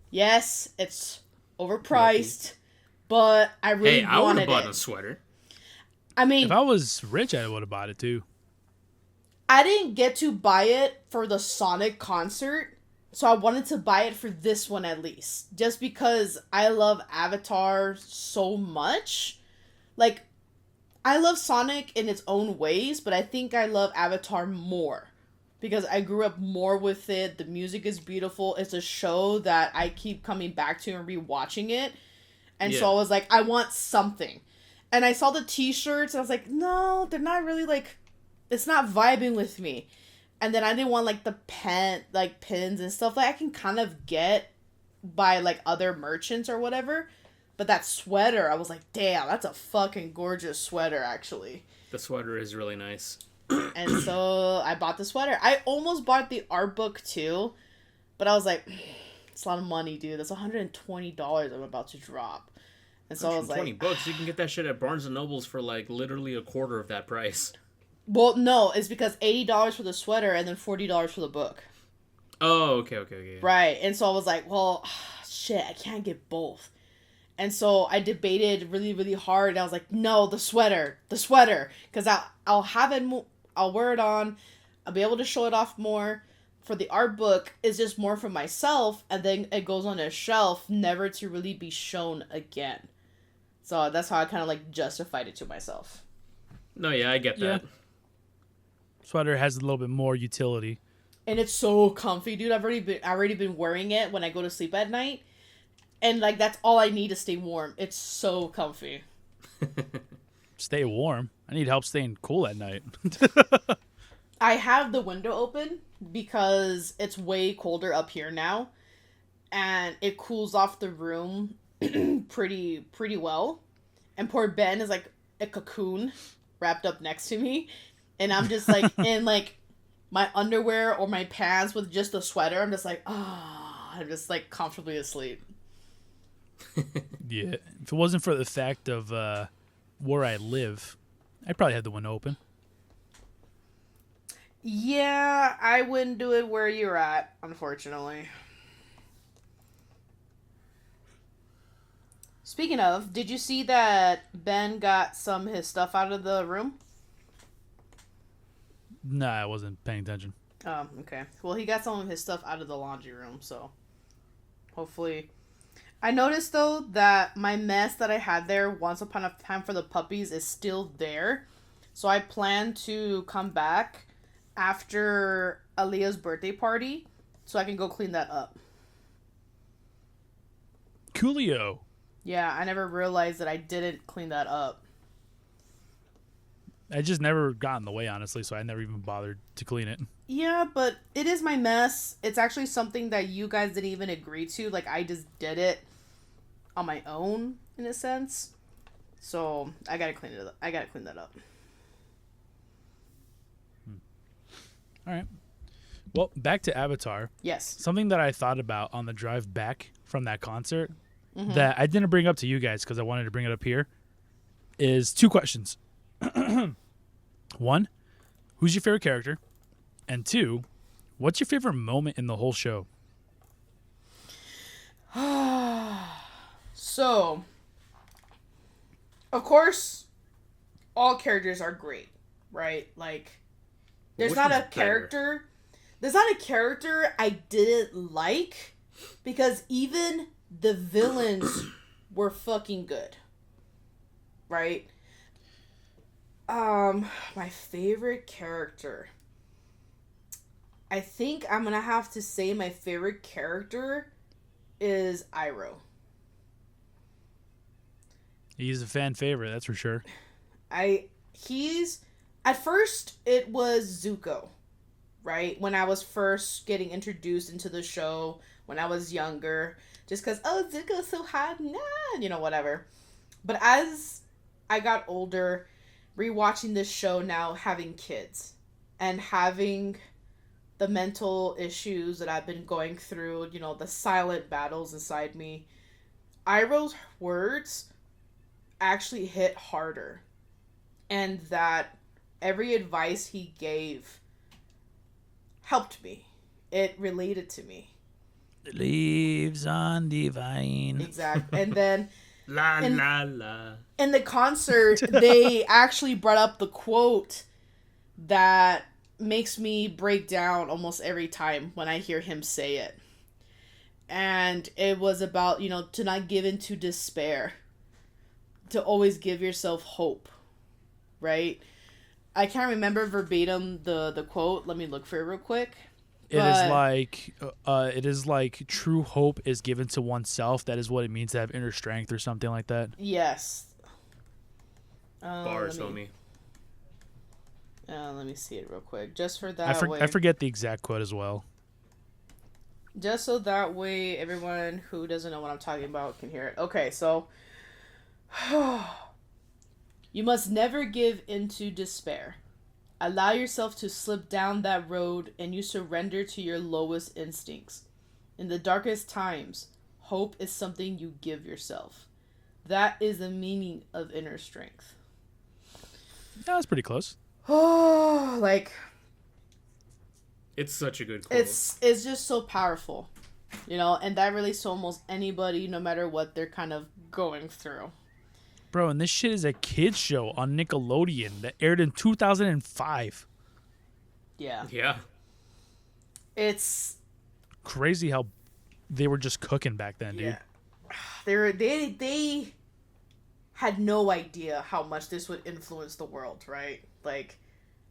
Yes, it's overpriced, but I really
Hey, I would
wanted
have bought
it.
a sweater.
I mean,
If I was rich, I would have bought it too.
I didn't get to buy it for the Sonic concert, so I wanted to buy it for this one at least. Just because I love Avatar so much. Like, I love Sonic in its own ways, but I think I love Avatar more. Because I grew up more with it, the music is beautiful, it's a show that I keep coming back to and rewatching it. And so
Yeah.
I was like, I want something. And I saw the t-shirts, and I was like, no, they're not really like... It's not vibing with me. And then I didn't want like the pins and stuff like I can kind of get by like other merchants or whatever. But that sweater, I was like, damn, that's a fucking gorgeous sweater actually.
The sweater is really nice.
And so I bought the sweater. I almost bought the art book too, but I was like, it's a lot of money, dude. That's $120 I'm about to drop. And so I was like,
$20. You can get that shit at Barnes and Nobles for like literally a quarter of that price.
well, no, it's because $80 for the sweater and then $40 for the book.
Oh, okay.
Right. And so I was like, well, shit, I can't get both. And so I debated really, really hard. And I was like, no, the sweater. Because I'll have it, I'll wear it on. I'll be able to show it off more. For the art book, it's just more for myself. And then it goes on a shelf, never to really be shown again. So that's how I kind of like justified it to myself.
No, yeah, I get that.
Sweater has a little bit more utility.
And it's so comfy, dude. I've already been wearing it when I go to sleep at night. And like that's all I need to stay warm. It's so comfy.
Stay warm. I need help staying cool at night.
I have the window open because it's way colder up here now. And it cools off the room pretty well. And poor Ben is like a cocoon wrapped up next to me. And I'm just like in like my underwear or my pants with just a sweater. I'm just like, I'm just like comfortably asleep.
Yeah. If it wasn't for the fact of where I live, I'd probably have the window open.
Yeah, I wouldn't do it where you're at, unfortunately. Speaking of, did you see that Ben got some of his stuff out of the room?
Nah, I wasn't paying attention.
Oh, okay. Well, he got some of his stuff out of the laundry room, so hopefully. I noticed, though, that my mess that I had there once upon a time for the puppies is still there. So I plan to come back after Aaliyah's birthday party so I can go clean that up.
Coolio.
Yeah, I never realized that I didn't clean that up.
I just never got in the way, honestly, so I never even bothered to clean it.
Yeah, but it is my mess. It's actually something that you guys didn't even agree to. Like, I just did it on my own, in a sense. So, I gotta clean it up. I gotta clean that up.
All right. Well, back to Avatar.
Yes.
Something that I thought about on the drive back from that concert that I didn't bring up to you guys because I wanted to bring it up here is 2 questions. 1, who's your favorite character? And 2, what's your favorite moment in the whole show?
So, of course, all characters are great, right? Like, there's
Which
not a
one's better?
character. There's not a character I didn't like because even the villains were fucking good. Right? My favorite character. I think I'm gonna have to say my favorite character is Iroh.
He's a fan favorite, that's for sure.
He's at first it was Zuko, right? When I was first getting introduced into the show when I was younger, just because Zuko's so hot, nah, whatever. But as I got older, rewatching this show now, having kids and having the mental issues that I've been going through, the silent battles inside me, Iroh's words actually hit harder. And that every advice he gave helped me. It related to me.
Leaves on the vine.
Exactly. And then
La la la.
in the concert, they actually brought up the quote that makes me break down almost every time when I hear him say it. And it was about, to not give in to despair. To always give yourself hope. Right? I can't remember verbatim the quote. Let me look for it real quick.
It is like true hope is given to oneself. That is what it means to have inner strength or something like that.
Yes.
Bars, homie.
Let me see it real quick. Just for that way.
I forget the exact quote as well.
Just so that way everyone who doesn't know what I'm talking about can hear it. Okay, so you must never give into despair. Allow yourself to slip down that road and you surrender to your lowest instincts. In the darkest times, hope is something you give yourself. That is the meaning of inner strength.
Yeah, that's pretty close.
Oh, like
It's such a good quote.
it's just so powerful. And that relates to almost anybody no matter what they're kind of going through.
Bro, and this shit is a kids show on Nickelodeon that aired in 2005.
Yeah.
Yeah.
It's
Crazy how they were just cooking back then, dude.
yeah. They had no idea how much this would influence the world, right? Like,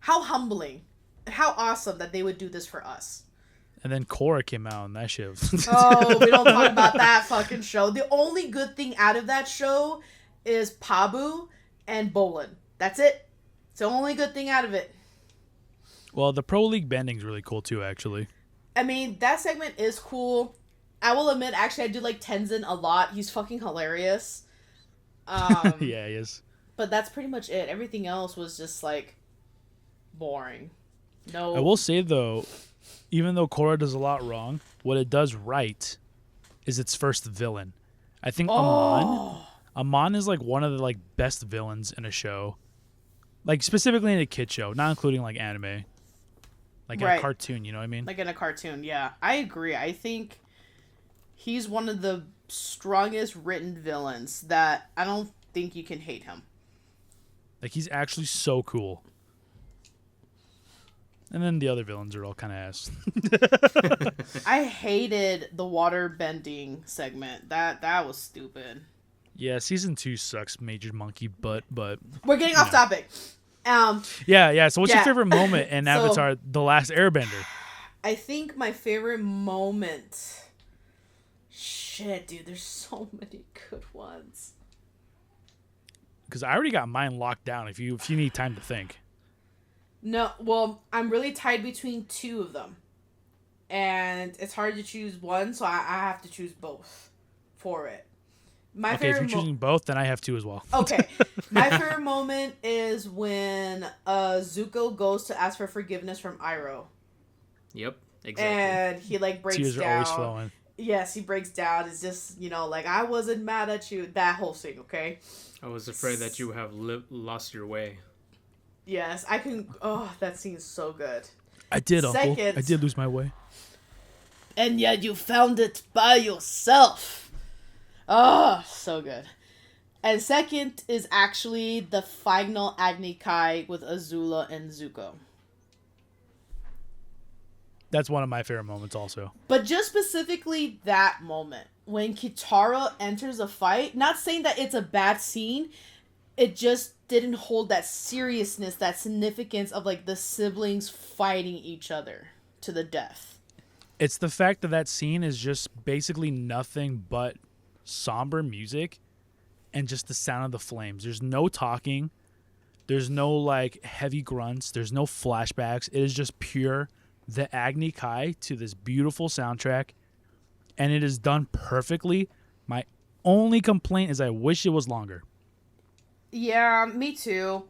how humbling, how awesome that they would do this for us.
And then Korra came out and that shit was...
Oh, we don't talk about that fucking show. The only good thing out of that show is Pabu and Bolin. That's it. It's the only good thing out of it.
Well, the Pro League bending's really cool too, actually.
I mean, that segment is cool. I will admit, actually, I do like Tenzin a lot. He's fucking hilarious.
Yeah, he is.
But that's pretty much it. Everything else was just, like, boring. No.
I will say, though, even though Korra does a lot wrong, what it does right is its first villain. I think Amon is, like, one of the, like, best villains in a show. Like, specifically in a kid show, not including, like, anime. Like, in a cartoon, you know what I mean?
Like in a cartoon, yeah. I agree. I think he's one of the strongest written villains that I don't think you can hate him.
Like, he's actually so cool. And then the other villains are all kind of ass.
I hated the water bending segment. That was stupid.
Yeah, season 2 sucks, Major Monkey, but
We're getting off topic.
yeah. So what's your favorite moment in
So-
Avatar: The Last Airbender?
I think my favorite moment. shit, dude. There's so many good ones.
Because I already got mine locked down. If you need time to think.
No, well, I'm really tied between two of them. And it's hard to choose one, so I have to choose both for it. My
Okay, if
favorite
you're choosing both, then I have two as well.
Okay. My favorite moment is when Zuko goes to ask for forgiveness from Iroh.
Yep, exactly.
And he like breaks
Tears
down.
are always flowing.
Yes, he breaks down. It's just, like, I wasn't mad at you. That whole thing, okay?
I was afraid that you have lost your way.
Yes, I can. Oh, that scene's so good.
I did, Uncle.
Second.
I did lose my way.
And yet you found it by yourself. Oh, so good. And second is actually the final Agni Kai with Azula and Zuko.
That's one of my favorite moments also.
But just specifically that moment when Kitara enters a fight, not saying that it's a bad scene, it just didn't hold that seriousness, that significance of like the siblings fighting each other to the death.
It's the fact that that scene is just basically nothing but somber music and just the sound of the flames. There's no talking. There's no like heavy grunts. There's no flashbacks. It is just pure the Agni Kai to this beautiful soundtrack, and it is done perfectly. My only complaint is I wish it was longer.
Yeah, me too.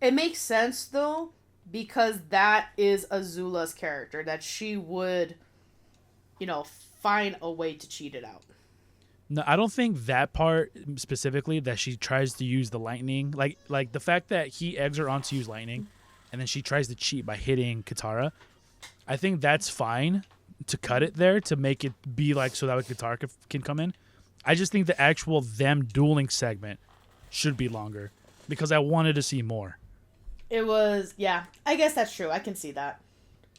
It makes sense though, because that is Azula's character, that she would, find a way to cheat it out.
No, I don't think that part specifically, that she tries to use the lightning, like the fact that he eggs her on to use lightning, and then she tries to cheat by hitting Katara. I think that's fine to cut it there to make it be like so that Katara can come in. I just think the actual them dueling segment should be longer because I wanted to see more.
It was, yeah, I guess that's true. I can see that.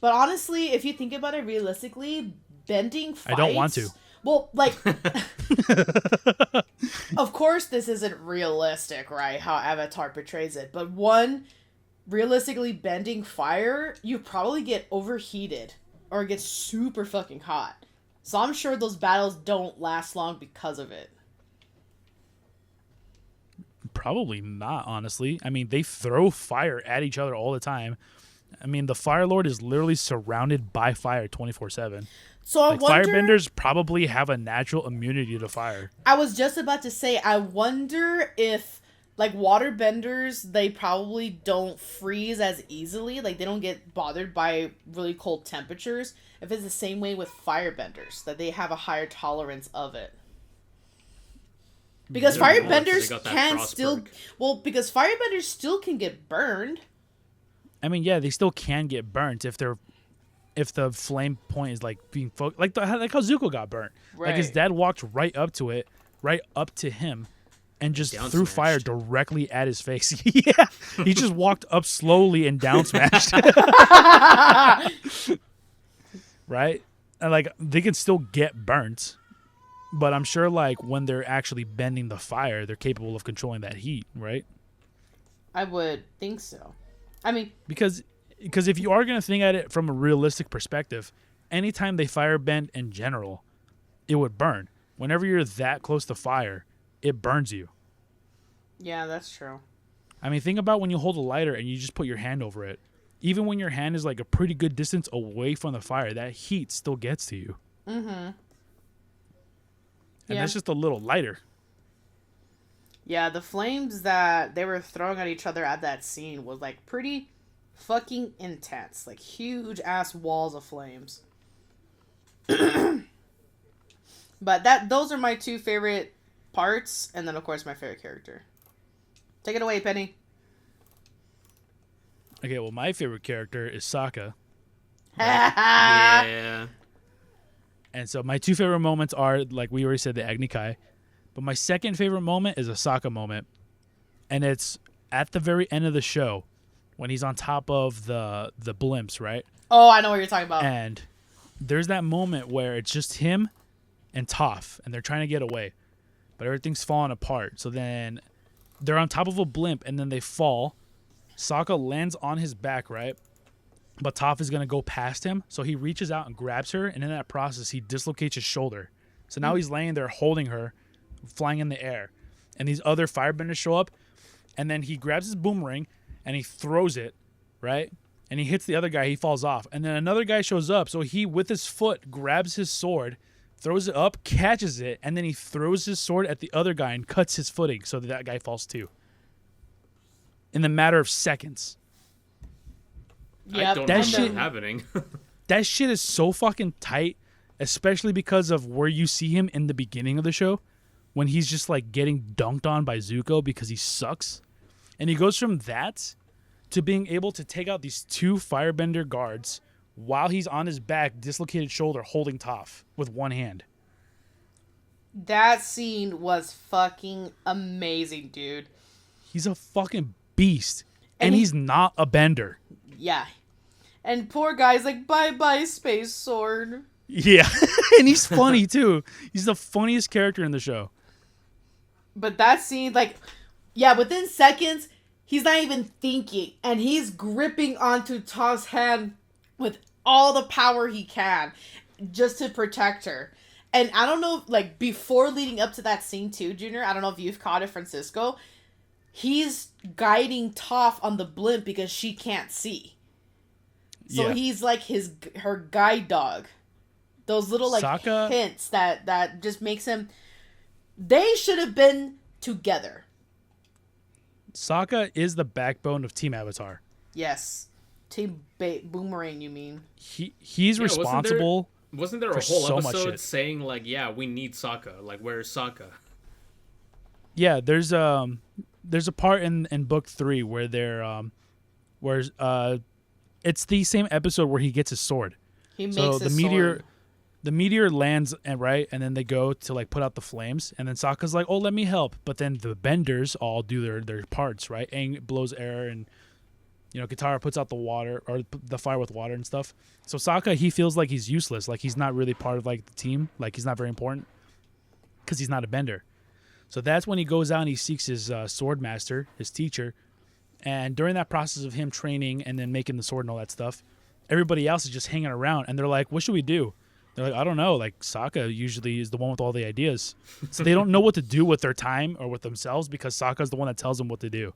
But honestly, if you think about it realistically, bending fights...
I don't want to.
Well, like, of course this isn't realistic, right? How Avatar portrays it. But one, realistically bending fire, you probably get overheated or get super fucking hot. So I'm sure those battles don't last long because of it.
Probably not, honestly. I mean, they throw fire at each other all the time. I mean, the Fire Lord is literally surrounded by fire 24/7.
So I wonder...
Firebenders probably have a natural immunity to fire.
I was just about to say, I wonder if, like, waterbenders, they probably don't freeze as easily. Like, they don't get bothered by really cold temperatures. If it's the same way with firebenders, that they have a higher tolerance of it. Because firebenders can still... Well, because firebenders still can get burned.
I mean, yeah, they still can get burnt if the flame point is like being like how Zuko got burnt.
Right.
Like his dad walked right up to it, right up to him, and just threw fire directly at his face. Yeah, he just walked up slowly and down smashed. Right, and like they can still get burnt, but I'm sure like when they're actually bending the fire, they're capable of controlling that heat, right?
I would think so. I mean,
because if you are going to think at it from a realistic perspective, anytime they firebend in general, it would burn. Whenever you're that close to fire, it burns you.
Yeah, that's true.
I mean, think about when you hold a lighter and you just put your hand over it. Even when your hand is like a pretty good distance away from the fire, that heat still gets to you.
Mm-hmm.
And
yeah.
That's just a little lighter.
Yeah, the flames that they were throwing at each other at that scene was like pretty fucking intense. Like huge ass walls of flames. But those are my two favorite parts, and then of course my favorite character. Take it away, Penny.
Okay, well, my favorite character is Sokka.
Yeah.
And so my two favorite moments are, like we already said, the Agni Kai. But my second favorite moment is a Sokka moment. And it's at the very end of the show when he's on top of the blimps, right?
Oh, I know what you're talking about.
And there's that moment where it's just him and Toph, and they're trying to get away. But everything's falling apart. So then they're on top of a blimp, and then they fall. Sokka lands on his back, right? But Toph is going to go past him. So he reaches out and grabs her, and in that process, he dislocates his shoulder. So now he's laying there holding her, flying in the air. And these other firebenders show up, and then he grabs his boomerang and he throws it, right? And he hits the other guy, he falls off. And then another guy shows up, so he, with his foot, grabs his sword, throws it up, catches it, and then he throws his sword at the other guy and cuts his footing so that guy falls too. In the matter of seconds.
I don't know what's happening.
That shit is so fucking tight, especially because of where you see him in the beginning of the show when he's just like getting dunked on by Zuko because he sucks. And he goes from that to being able to take out these two firebender guards while he's on his back, dislocated shoulder, holding Toph with one hand.
That scene was fucking amazing, dude.
He's a fucking beast. And he's not a bender.
Yeah. And poor guy's like, bye-bye, space sword.
Yeah. And he's funny, too. He's the funniest character in the show.
But that scene, like, yeah, within seconds, he's not even thinking. And he's gripping onto Toph's hand with all the power he can just to protect her. And I don't know, like, before leading up to that scene, too, Junior, I don't know if you've caught it, Francisco. He's guiding Toph on the blimp because she can't see. So he's like her guide dog. Those little like
Sokka,
hints that just makes him. They should have been together.
Sokka is the backbone of Team Avatar.
Yes, Team Boomerang. You mean?
He's responsible.
Wasn't there a whole episode saying like, yeah, we need Sokka? Like, where's Sokka?
Yeah, there's a part in book 3 where it's the same episode where he gets his sword.
He makes his sword.
The meteor lands and then they go to like put out the flames, and then Sokka's like, "Oh, let me help." But then the benders all do their parts, right? Aang blows air, and Katara puts out the water or the fire with water and stuff. So Sokka, he feels like he's useless, like he's not really part of like the team, like he's not very important because he's not a bender. So that's when he goes out and he seeks his sword master, his teacher. And during that process of him training and then making the sword and all that stuff, everybody else is just hanging around. And they're like, what should we do? They're like, I don't know. Like, Sokka usually is the one with all the ideas. So they don't know what to do with their time or with themselves because Sokka's the one that tells them what to do.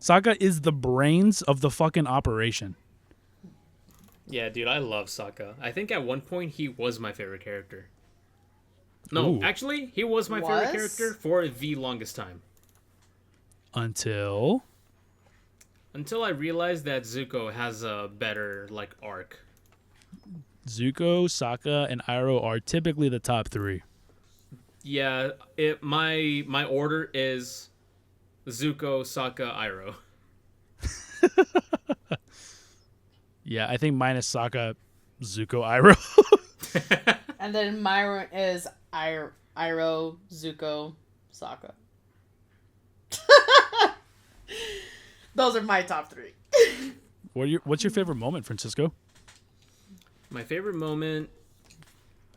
Sokka is the brains of the fucking operation.
Yeah, dude, I love Sokka. I think at one point he was my favorite character. No,
Ooh.
Actually, he was my favorite character for the longest time.
Until
I realized that Zuko has a better, like, arc.
Zuko, Sokka, and Iroh are typically the top 3.
Yeah, my order is Zuko, Sokka, Iroh.
Yeah, I think mine is Sokka, Zuko, Iroh.
And then mine is Iroh, Zuko, Sokka. Those are my top 3.
What's your favorite moment, Francisco?
My favorite moment,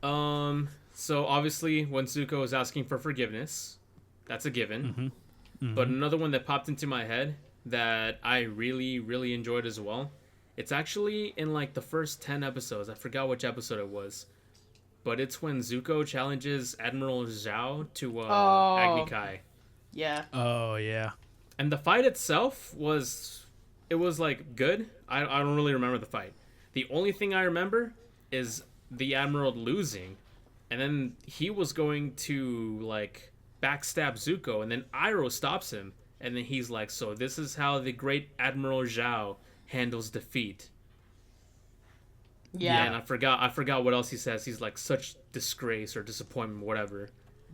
so obviously when Zuko is asking for forgiveness, that's a given.
Mm-hmm. Mm-hmm.
But another one that popped into my head that I really, really enjoyed as well, it's actually in like the first 10 episodes. I forgot which episode it was. But it's when Zuko challenges Admiral Zhao to Agni Kai.
Yeah.
Oh, yeah.
And the fight itself was like good. I don't really remember the fight. The only thing I remember is the Admiral losing, and then he was going to like backstab Zuko, and then Iroh stops him, and then he's like, "So this is how the great Admiral Zhao handles defeat."
Yeah.
And I forgot what else he says. He's like, "Such disgrace or disappointment, whatever."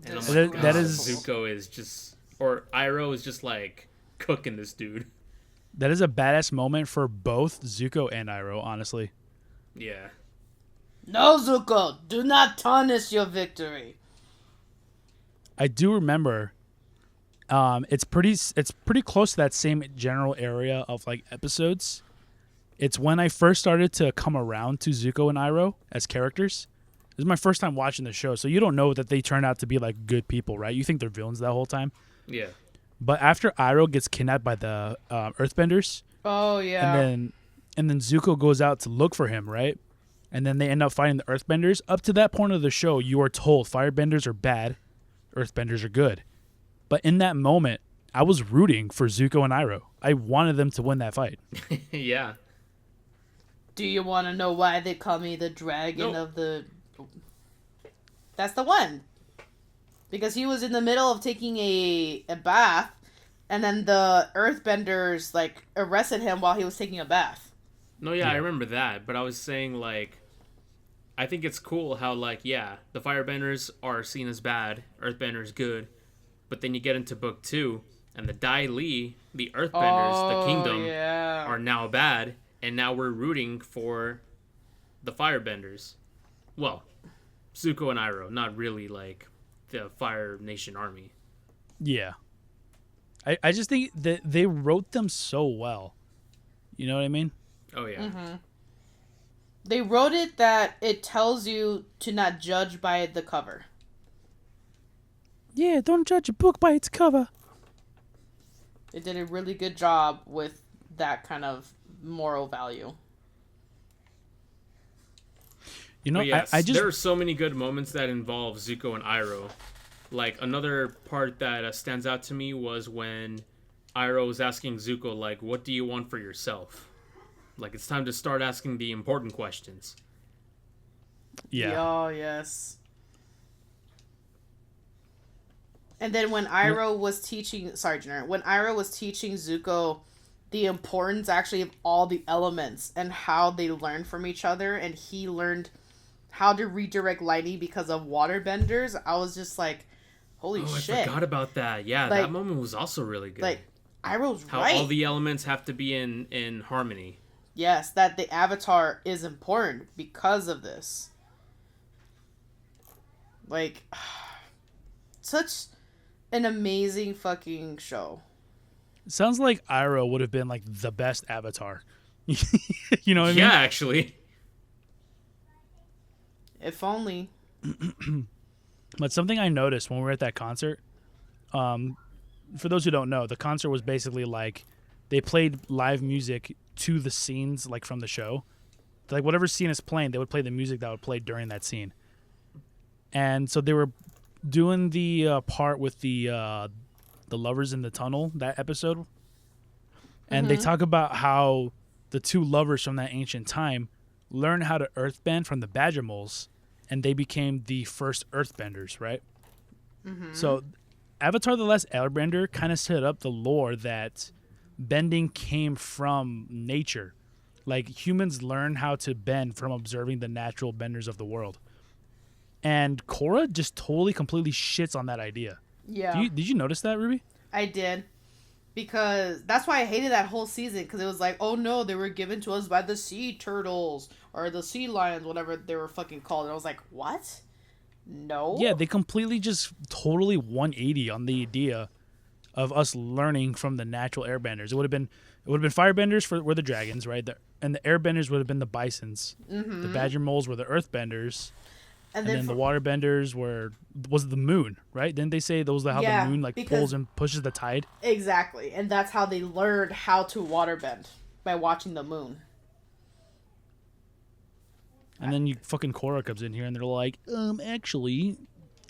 And I'm
That-
like,
that
"God,
is-
Zuko is just, or Iroh is just like cooking this dude."
That is a badass moment for both Zuko and Iroh, honestly.
Yeah.
No, Zuko, do not tarnish your victory.
I do remember it's pretty close to that same general area of like episodes. It's when I first started to come around to Zuko and Iroh as characters. This is my first time watching the show, so you don't know that they turn out to be like good people, right? You think they're villains that whole time.
Yeah.
But after Iroh gets kidnapped by the Earthbenders,
Oh, yeah.
and then Zuko goes out to look for him, right? and then they end up fighting the Earthbenders. Up to that point of the show, you are told Firebenders are bad, Earthbenders are good. But in that moment, I was rooting for Zuko and Iroh. I wanted them to win that fight.
Yeah.
Do you want to know why they call me the dragon
No.
of the... That's the one. Because he was in the middle of taking a bath, and then the Earthbenders, like, arrested him while he was taking a bath.
No, yeah, I remember that, but I was saying, like, I think it's cool how, like, yeah, the Firebenders are seen as bad, Earthbenders good, but then you get into book 2, and the Dai Li, the Earthbenders, the kingdom,
yeah.
are now bad, and now we're rooting for the Firebenders. Well, Zuko and Iroh, not really, like, the Fire Nation army.
Yeah. I just think that they wrote them so well. You know what I mean?
Oh, yeah.
Mm-hmm. They wrote it that it tells you to not judge by the cover.
Yeah, don't judge a book by its cover.
They did a really good job with that kind of moral value.
You know,
But yes,
I just...
there are so many good moments that involve Zuko and Iroh. Like, another part that stands out to me was when Iroh was asking Zuko, like, what do you want for yourself? Like, it's time to start asking the important questions.
Yeah.
Oh, yes. And then when Iroh was teaching... Sorry, Jenner. When Iroh was teaching Zuko the importance, actually, of all the elements and how they learn from each other, and he learned how to redirect lightning because of waterbenders, I was just like, holy shit.
I forgot about that. Yeah,
Like-
that moment was also really good.
Like, Iroh's
how
right.
all the elements have to be in harmony.
Yes, that the Avatar is important because of this. Like, such an amazing fucking show.
Sounds like Iroh would have been like the best Avatar. You know what I mean?
Yeah, actually.
If only.
But something I noticed when we were at that concert, for those who don't know, the concert was basically like they played live music to the scenes, like from the show. Like whatever scene is playing, they would play the music that would play during that scene. And so they were doing the part with the lovers in the tunnel, that episode. And they talk about how the two lovers from that ancient time learned how to earthbend from the badger moles, and they became the first earthbenders, right? So Avatar The Last Airbender kind of set up the lore that bending came from nature. Like humans learn how to bend from observing the natural benders of the world. And Korra just totally, completely shits on that idea.
Yeah.
Did you notice that, Ruby?
I did. Because that's why I hated that whole season. Because it was like, oh no, they were given to us by the sea turtles. Or the sea lions, whatever they were fucking called. And I was like, what? No.
Yeah, they completely just totally 180 on the idea of us learning from the natural airbenders. It would have been firebenders were the dragons, right? And the airbenders would have been the bisons. The badger moles were the earthbenders. And then the waterbenders was the moon, right? Didn't they say those are how
Yeah,
the moon like
because-
pulls and pushes the tide?
Exactly. And that's how they learned how to waterbend. By watching the moon.
And then you fucking Korra comes in here and they're like, actually,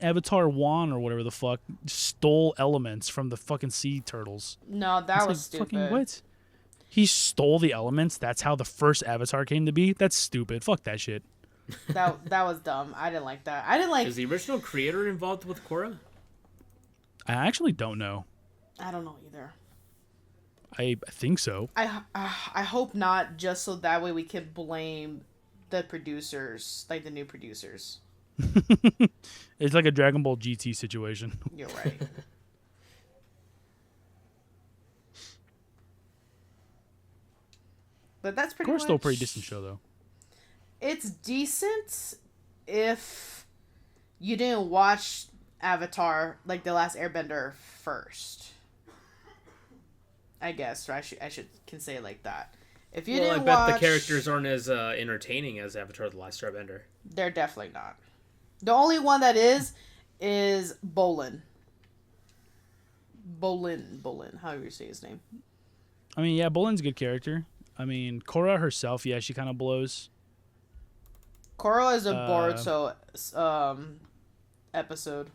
Avatar Wan or whatever the fuck stole elements from the fucking sea turtles.
No, that
It's
was
like,
stupid.
fucking what? He stole the elements. That's how the first Avatar came to be. That's stupid. Fuck that shit.
That was dumb. I didn't like that. I didn't like...
Is the original creator involved with Korra?
I actually don't know.
I don't know either.
I think so.
I hope not, just so that way we can blame the producers, like the new producers.
It's like a Dragon Ball GT situation.
You're right. But that's pretty
Korra's
much...
still a pretty decent show, though.
It's decent if you didn't watch Avatar, like The Last Airbender, first. I guess, or I can say it like that. If you
Well, I
didn't
bet
watch,
the characters aren't as entertaining as Avatar: The Last Airbender.
they're definitely not. The only one that is Bolin. Bolin, however you say his name.
I mean, yeah, Bolin's a good character. I mean, Korra herself, yeah, she kind of blows.
Korra is a
Uh,
Boruto episode.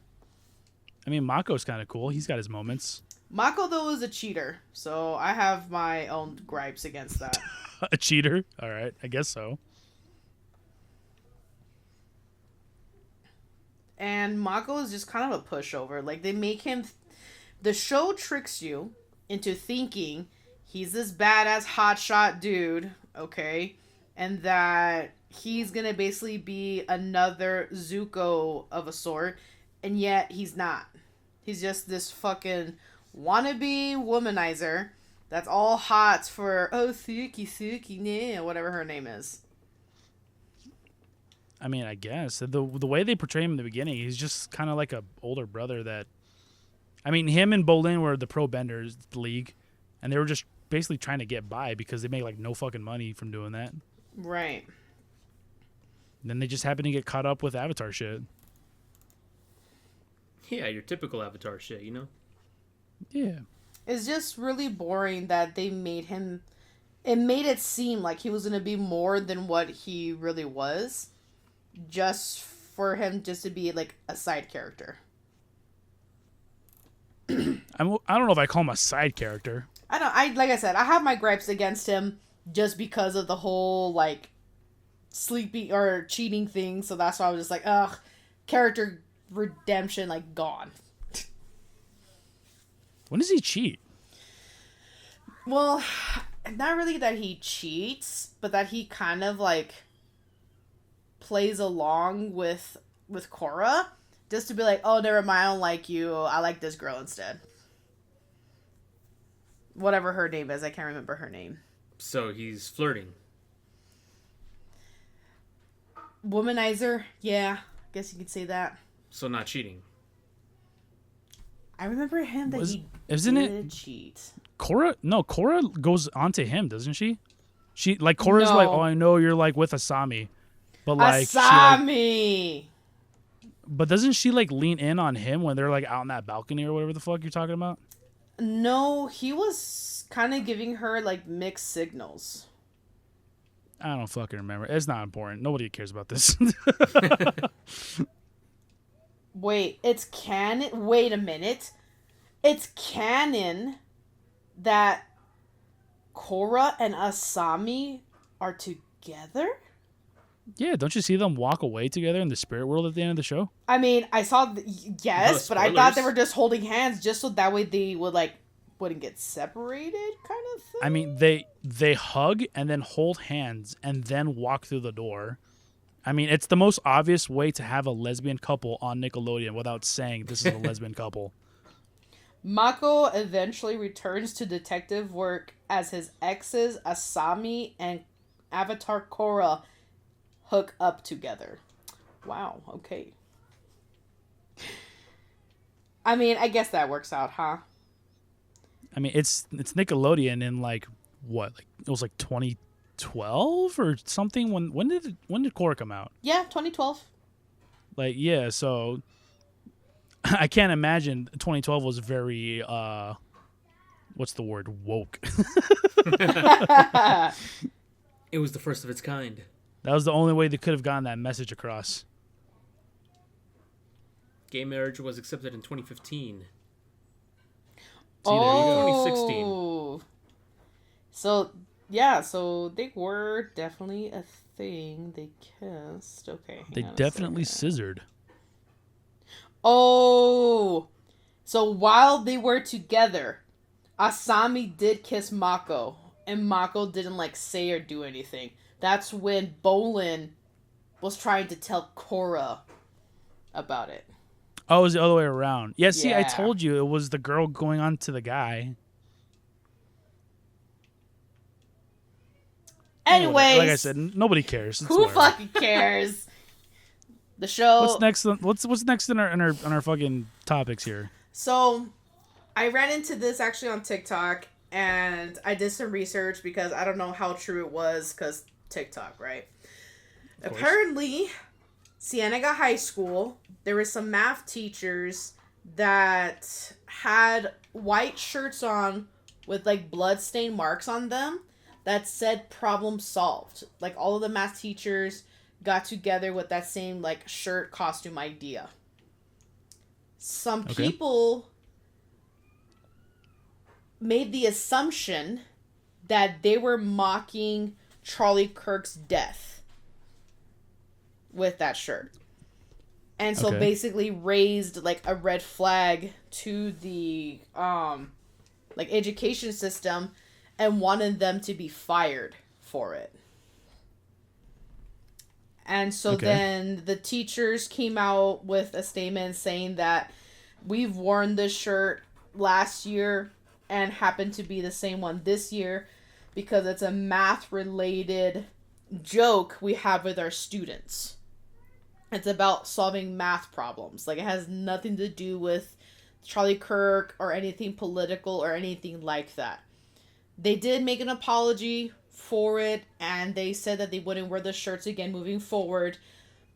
I mean, Mako's kind of cool. He's got his moments.
Mako though is a cheater, so I have my own gripes against that.
A cheater. All right, I guess so.
And Mako is just kind of a pushover. Like they make him, the show tricks you into thinking he's this badass hotshot dude, okay, and that he's gonna basically be another Zuko of a sort, and yet he's not. He's just this fucking wannabe womanizer that's all hot for Suki, nah, whatever her name is.
I mean, I guess the way they portray him in the beginning, he's just kind of like a older brother that. I mean, him and Bolin were the pro benders league, and they were just basically trying to get by because they make like no fucking money from doing that.
Right.
Then they just happen to get caught up with Avatar shit.
Yeah, your typical Avatar shit, you know?
Yeah.
It's just really boring that they made him. It made it seem like he was going to be more than what he really was, just for him just to be like a side character.
I don't know if I call him a side character.
I like I said, I have my gripes against him just because of the whole like sleeping or cheating thing. So that's why I was just like, ugh, character redemption like gone.
When does he cheat?
Well, not really that he cheats, but that he kind of like plays along with Korra just to be like, oh, never mind, I don't like you. I like this girl instead. Whatever her name is, I can't remember her name.
So he's flirting.
Womanizer, yeah, I guess you could say that.
So not cheating.
I remember him that he
Isn't
did
it
cheat.
Korra? No, Korra goes onto him, doesn't she? She like Korra's
No.
like, oh, I know you're like with Asami, but like,
Asami!
but doesn't she like lean in on him when they're like out on that balcony or whatever the fuck you're talking about?
No, he was kind of giving her like mixed signals.
I don't fucking remember. It's not important. Nobody cares about this.
Wait, it's canon? Wait a minute. It's canon that Korra and Asami are together?
Yeah, don't you see them walk away together in the spirit world at the end of the show?
I mean, I saw, yes,
No
but I thought they
spoilers.
were just holding hands just so that way they would, like, wouldn't get separated, kind of thing?
I mean, they hug and then hold hands and then walk through the door. I mean, it's the most obvious way to have a lesbian couple on Nickelodeon without saying this is a lesbian couple.
Mako eventually returns to detective work as his exes Asami and Avatar Korra hook up together. Wow, okay. I mean, I guess that works out, huh?
I mean, it's Nickelodeon in like what? Like it was like 2012 or something. When did Korra come out?
Yeah, 2012.
Like yeah, so I can't imagine 2012 was very what's the word? Woke.
It was the first of its kind.
That was the only way they could have gotten that message across.
Gay marriage was accepted in 2015.
See,
Oh,
2016.
So, yeah, so they were definitely a thing. They kissed. Okay.
They
hang on a
definitely
second.
scissored.
Oh, so while they were together, Asami did kiss Mako, and Mako didn't like say or do anything. That's when Bolin was trying to tell Korra about it.
Oh, it was the other way around. Yeah, see, I
Yeah.
told you it was the girl going on to the guy.
Anyways,
like I said, nobody cares. It's
who
whatever.
fucking cares? The show.
What's next? What's next in our fucking topics here?
So, I ran into this actually on TikTok, and I did some research because I don't know how true it was because TikTok, right?
Of course.
Apparently, Cienega High School, there were some math teachers that had white shirts on with like blood-stained marks on them that said problem solved. Like all of the math teachers got together with that same like shirt costume idea. Some
Okay.
people made the assumption that they were mocking Charlie Kirk's death with that shirt. And so
Okay.
basically raised like a red flag to the like education system and wanted them to be fired for it. And so
Okay.
then the teachers came out with a statement saying that we've worn this shirt last year and happened to be the same one this year because it's a math related joke we have with our students. It's about solving math problems. Like, it has nothing to do with Charlie Kirk or anything political or anything like that. They did make an apology for it, and they said that they wouldn't wear the shirts again moving forward.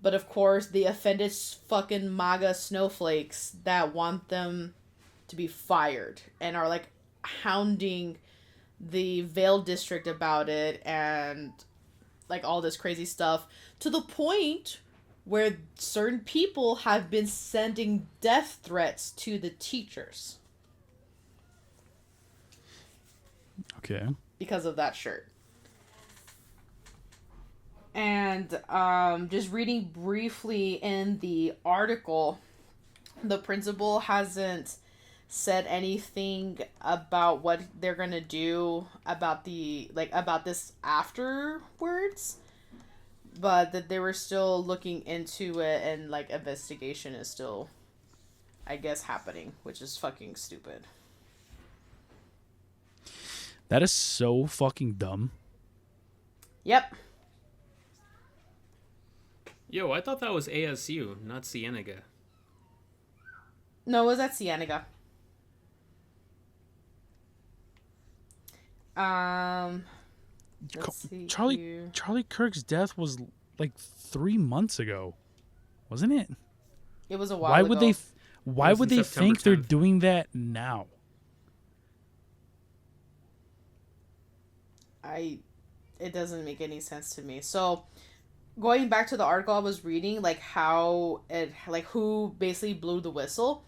But of course, the offended fucking MAGA snowflakes that want them to be fired and are like hounding the Vale district about it and like all this crazy stuff, to the point where certain people have been sending death threats to the teachers
Okay.
because of that shirt. And just reading briefly in the article, the principal hasn't said anything about what they're gonna do about the about this afterwards, but that they were still looking into it and like investigation is still, I guess, happening, which is fucking stupid.
That is so fucking dumb.
Yep.
Yo, I thought that was ASU, not Cienega.
No, it was at Cienega. Let's see here.
Charlie Kirk's death was like 3 months ago, wasn't it?
It was a while
Why
ago.
would they? Why
It was
would
in
they
September
think they're
10th.
doing that now?
It doesn't make any sense to me. So, going back to the article I was reading, like how it, like who basically blew the whistle.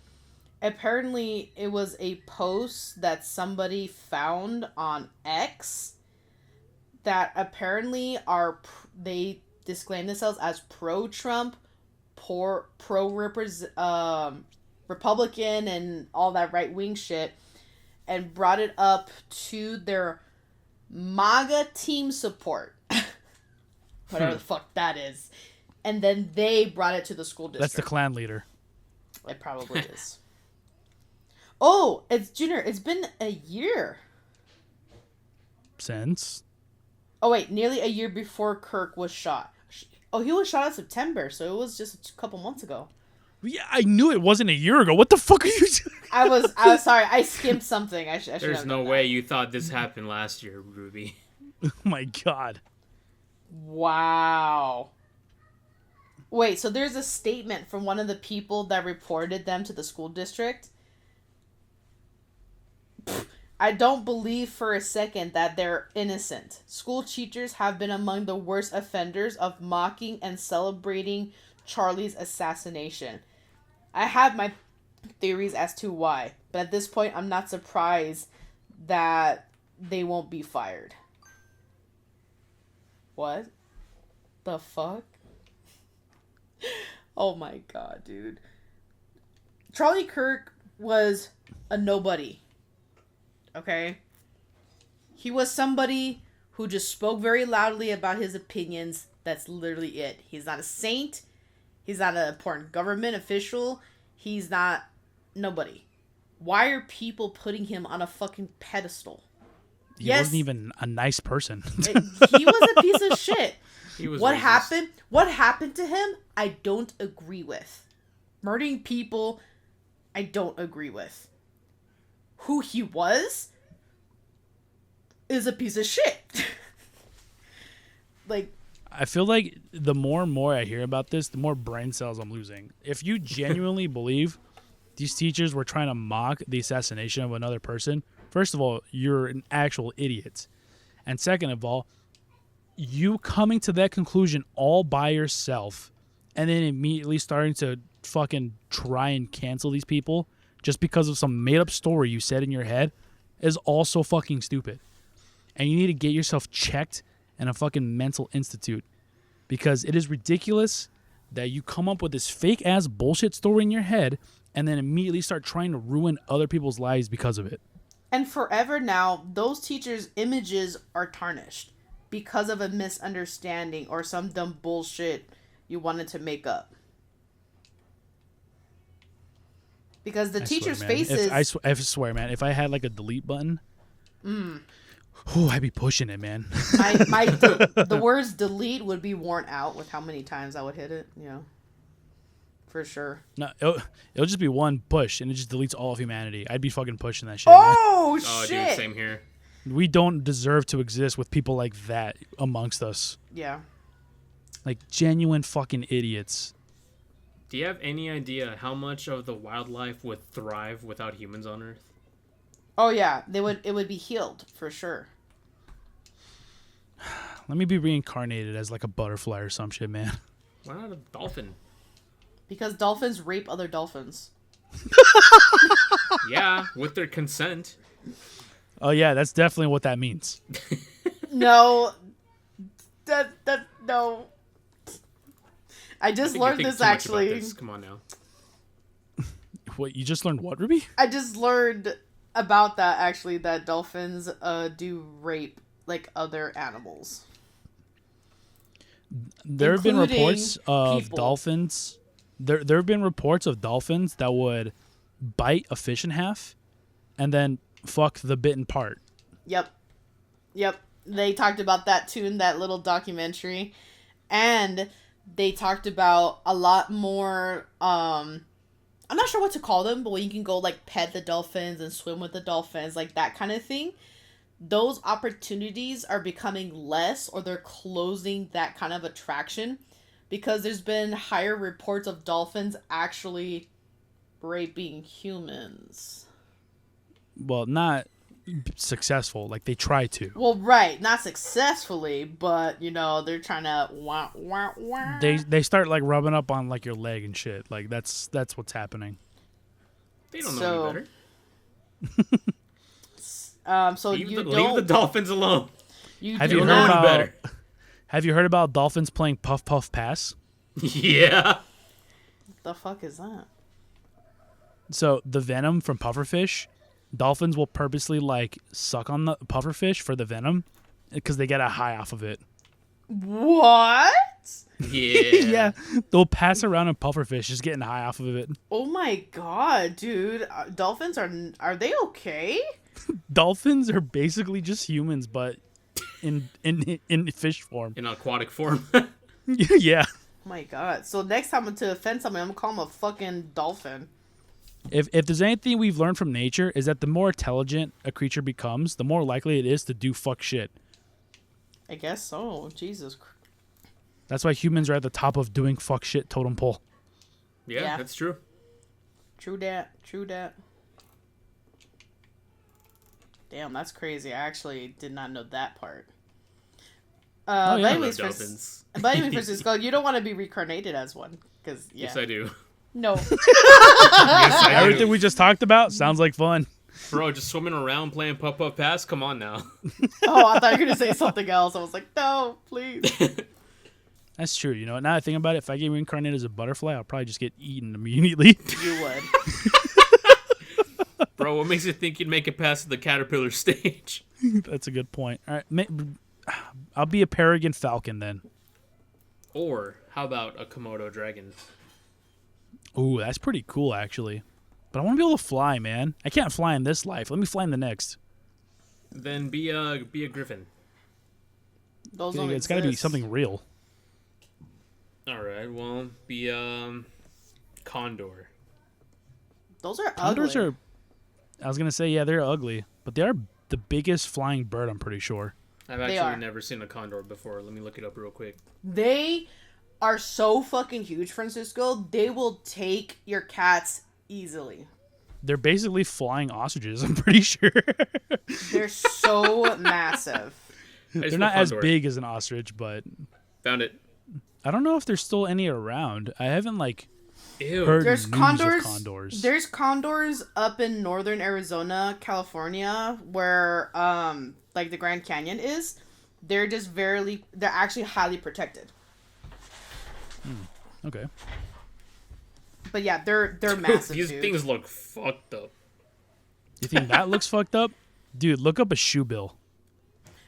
Apparently, it was a post that somebody found on X that apparently they disclaim themselves as pro-Trump, Republican, and all that right-wing shit, and brought it up to their MAGA team support. Whatever the fuck that is. And then they brought it to the school district.
That's the clan leader.
It probably is. Oh, it's Junior. It's been a year.
Since
Oh, wait. Nearly a year before Kirk was shot. Oh, he was shot in September, so it was just a couple months ago.
yeah, I knew it wasn't a year ago. What the fuck are you doing?
I was sorry. I skimmed something. I should
There's
have
no
done
way you thought this happened last year, Ruby.
Oh my god.
that. Wow. Wait, so there's a statement from one of the people that reported them to the school district. I don't believe for a second that they're innocent. School teachers have been among the worst offenders of mocking and celebrating Charlie's assassination. I have my theories as to why, but at this point, I'm not surprised that they won't be fired. What the fuck? Oh my god, dude. Charlie Kirk was a nobody. Okay? He was somebody who just spoke very loudly about his opinions. That's literally it. He's not a saint. He's not an important government official. He's not nobody. Why are people putting him on a fucking pedestal?
He wasn't even a nice person.
He was a piece of shit.
He was
What
racist.
happened? What happened to him? I don't agree with. Murdering people, I don't agree with. Who he was is a piece of shit. Like,
I feel like the more and more I hear about this, the more brain cells I'm losing. If you genuinely believe these teachers were trying to mock the assassination of another person, first of all, you're an actual idiot. And second of all, you coming to that conclusion all by yourself and then immediately starting to fucking try and cancel these people just because of some made up story you said in your head is also fucking stupid. And you need to get yourself checked in a fucking mental institute, because it is ridiculous that you come up with this fake ass bullshit story in your head and then immediately start trying to ruin other people's lives because of it.
And forever now, those teachers' images are tarnished because of a misunderstanding or some dumb bullshit you wanted to make up. Because the teachers' faces...
I swear, man, if I had like a delete button, I'd be pushing it, man.
The words delete would be worn out with how many times I would hit it, you know. For sure.
No, it'll just be one push, and it just deletes all of humanity. I'd be fucking pushing that shit. Man.
Oh,
Oh,
shit!
dude, same here.
We don't deserve to exist with people like that amongst us.
Yeah.
Like, genuine fucking idiots.
Do you have any idea how much of the wildlife would thrive without humans on Earth?
Oh, yeah. It would be healed, for sure.
Let me be reincarnated as like a butterfly or some shit, man.
Why not a dolphin?
Because dolphins rape other dolphins.
Yeah, with their consent.
Oh yeah, that's definitely what that means.
No. No. I just
I think you
learned
think
this
too much about
actually.
this. Come on now.
What, you just learned what, Ruby?
I just learned about that actually, that dolphins do rape like other animals.
There have been
Including
reports of
people.
dolphins. There have been reports of dolphins that would bite a fish in half and then fuck the bitten part.
Yep. They talked about that too in that little documentary. And they talked about a lot more, I'm not sure what to call them, but when you can go like pet the dolphins and swim with the dolphins, like that kind of thing. Those opportunities are becoming less, or they're closing that kind of attraction, because there's been higher reports of dolphins actually raping humans.
Well, not successful. Like, they try to.
Well, right, not successfully, but you know they're trying to wah wah wah.
They start like rubbing up on like your leg and shit. Like that's what's happening.
They don't know any better.
So
Leave
you
the
don't.
dolphins alone.
You
Have
do
you heard
not.
about?
better.
Have you heard about dolphins playing Puff Puff Pass?
Yeah.
The fuck is that?
So the venom from pufferfish, dolphins will purposely like suck on the pufferfish for the venom because they get a high off of it.
What?
Yeah.
They'll pass around a pufferfish just getting high off of it.
Oh my god, dude! Dolphins are they okay?
Dolphins are basically just humans, but in fish form.
In aquatic form.
Yeah.
Oh my god! So next time to offend somebody, I'm gonna call him a fucking dolphin.
If there's anything we've learned from nature, is that the more intelligent a creature becomes, the more likely it is to do fuck shit.
I guess so. Jesus.
That's why humans are at the top of doing fuck shit totem pole.
Yeah,
Yeah.
that's true.
True dat. Damn, that's crazy. I actually did not know that part.
Oh, yeah.
But
I
anyways,
love dolphins.
Francisco, you don't want to be reincarnated as one, because yeah.
Yes, I do.
No.
Yes, I do.
Everything we just talked about sounds like fun.
Bro, just swimming around playing Puff Puff Pass? Come on now.
Oh, I thought you were gonna say something else. I was like, no, please.
That's true. You know, now I think about it, if I get reincarnated as a butterfly, I'll probably just get eaten immediately.
You would.
Bro, what makes you think you'd make it past the caterpillar stage?
That's a good point. All right, I'll be a peregrine falcon then.
Or, how about a Komodo dragon?
Ooh, that's pretty cool, actually. But I want to be able to fly, man. I can't fly in this life. Let me fly in the next.
Then be a griffin.
Those don't
It's got to be
exist.
something real.
Alright, well, be condor.
Those are
Condors
ugly.
are... I was going to say, yeah, they're ugly. But they are the biggest flying bird, I'm pretty sure.
I've
They
actually
are.
never seen a condor before. Let me look it up real quick.
They are so fucking huge, Francisco. They will take your cats easily.
They're basically flying ostriches, I'm pretty sure.
They're so massive.
They're not as
condor.
big as an ostrich, but
Found it.
I don't know if there's still any around. I haven't
Ew.
heard
There's
news
condors.
of condors.
There's condors up in northern Arizona, California, where like the Grand Canyon is. They're they're actually highly protected.
Okay.
But yeah, they're massive.
These
dude.
things look fucked up.
You think that looks fucked up? Dude, look up a shoe bill.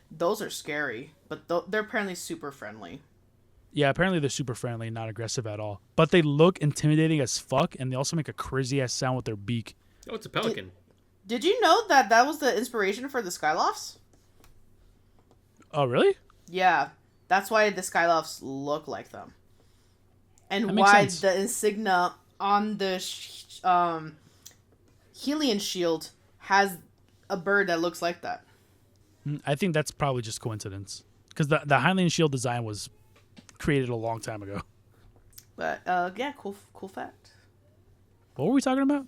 Those are scary, but they're apparently super friendly.
Yeah, apparently they're super friendly and not aggressive at all. But they look intimidating as fuck, and they also make a crazy ass sound with their beak.
Oh, it's a pelican.
Did you know that was the inspiration for the Skylofts?
Oh, really?
Yeah, that's why the Skylofts look like them, and
That makes
why
sense.
the insignia on the Helion shield has a bird that looks like that.
I think that's probably just coincidence. Because the Hylian shield design was created a long time ago.
But yeah, cool fact.
What were we talking about?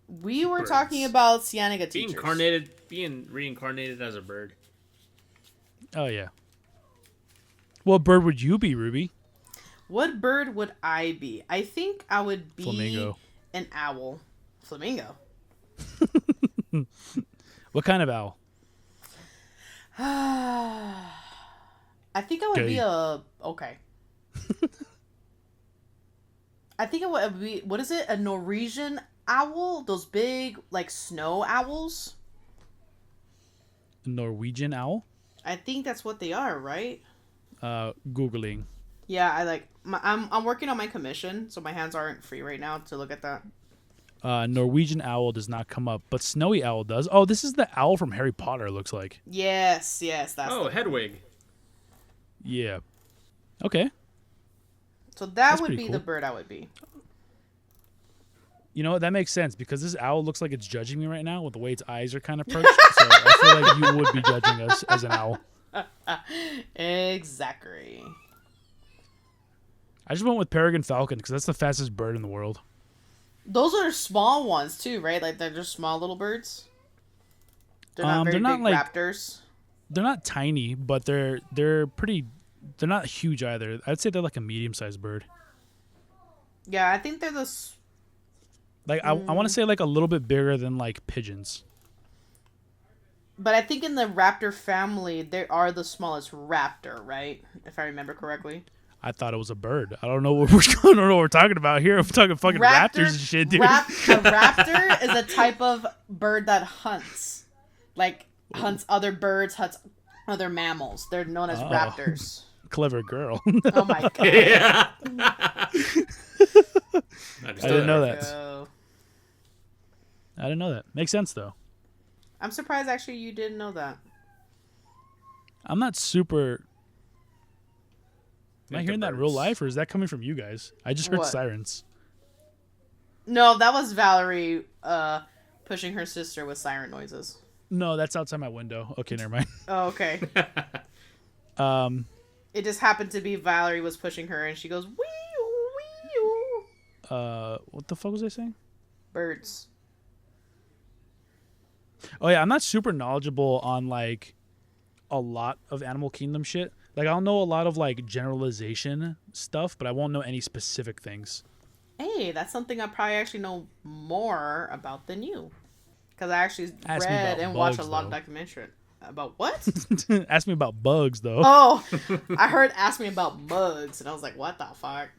We were
Birds.
talking about Cienega teachers.
Being reincarnated as a bird.
Oh, yeah. What bird would you be, Ruby?
What bird would I be? I think I would be
Flamingo.
an owl. Flamingo.
What kind of owl?
I think I would
Okay.
be a okay. I think it would be, what is it? A Norwegian owl? Those big like snow owls?
A Norwegian owl?
I think that's what they are, right?
Googling.
Yeah, I'm working on my commission, so my hands aren't free right now to look at that.
Norwegian owl does not come up, but snowy owl does. Oh, this is the owl from Harry Potter, looks like.
Yes, that's
Oh, Hedwig.
Yeah. Okay.
so that
That's
would
pretty
be
cool.
the bird I would be.
You know what? That makes sense because this owl looks like it's judging me right now with the way its eyes are kind of perched. So I feel like you would be judging us as an owl.
Exactly.
I just went with peregrine falcon because that's the fastest bird in the world.
Those are small ones too, right? Like they're just small little birds. They're not very
they're not
big
like-
raptors.
They're not tiny, but they're pretty. They're not huge either. I'd say they're like a medium-sized bird.
Yeah, I think they're the.
Like I want to say like a little bit bigger than like pigeons.
But I think in the raptor family, they are the smallest raptor, right? If I remember correctly.
I thought it was a bird. I don't know what we're talking about here. I'm talking fucking raptors and shit, dude.
A raptor is a type of bird that hunts. Like, hunts other birds, hunts other mammals. They're known as
Oh.
raptors.
Clever girl.
Oh my god.
Yeah.
I didn't know that.
Go.
I didn't know that. Makes sense though.
I'm surprised actually you didn't know that.
I'm not super. Am I
Into
hearing that in real
birds.
life, or is that coming from you guys? I just heard
What?
sirens.
No, that was Valerie pushing her sister with siren noises.
No, that's outside my window. Okay, never mind.
Oh, okay. It just happened to be Valerie was pushing her and she goes, wee
What the fuck was I saying?
birds.
Oh yeah, I'm not super knowledgeable on like a lot of Animal Kingdom shit. Like I'll know a lot of like generalization stuff, but I won't know any specific things.
Hey, that's something I probably actually know more about than you. Because I actually
Ask me
read
about
and watched a
bugs,
lot of
though.
documentary. About what?
Ask me about bugs though.
Oh, I heard ask me about bugs, and I was like, what the fuck?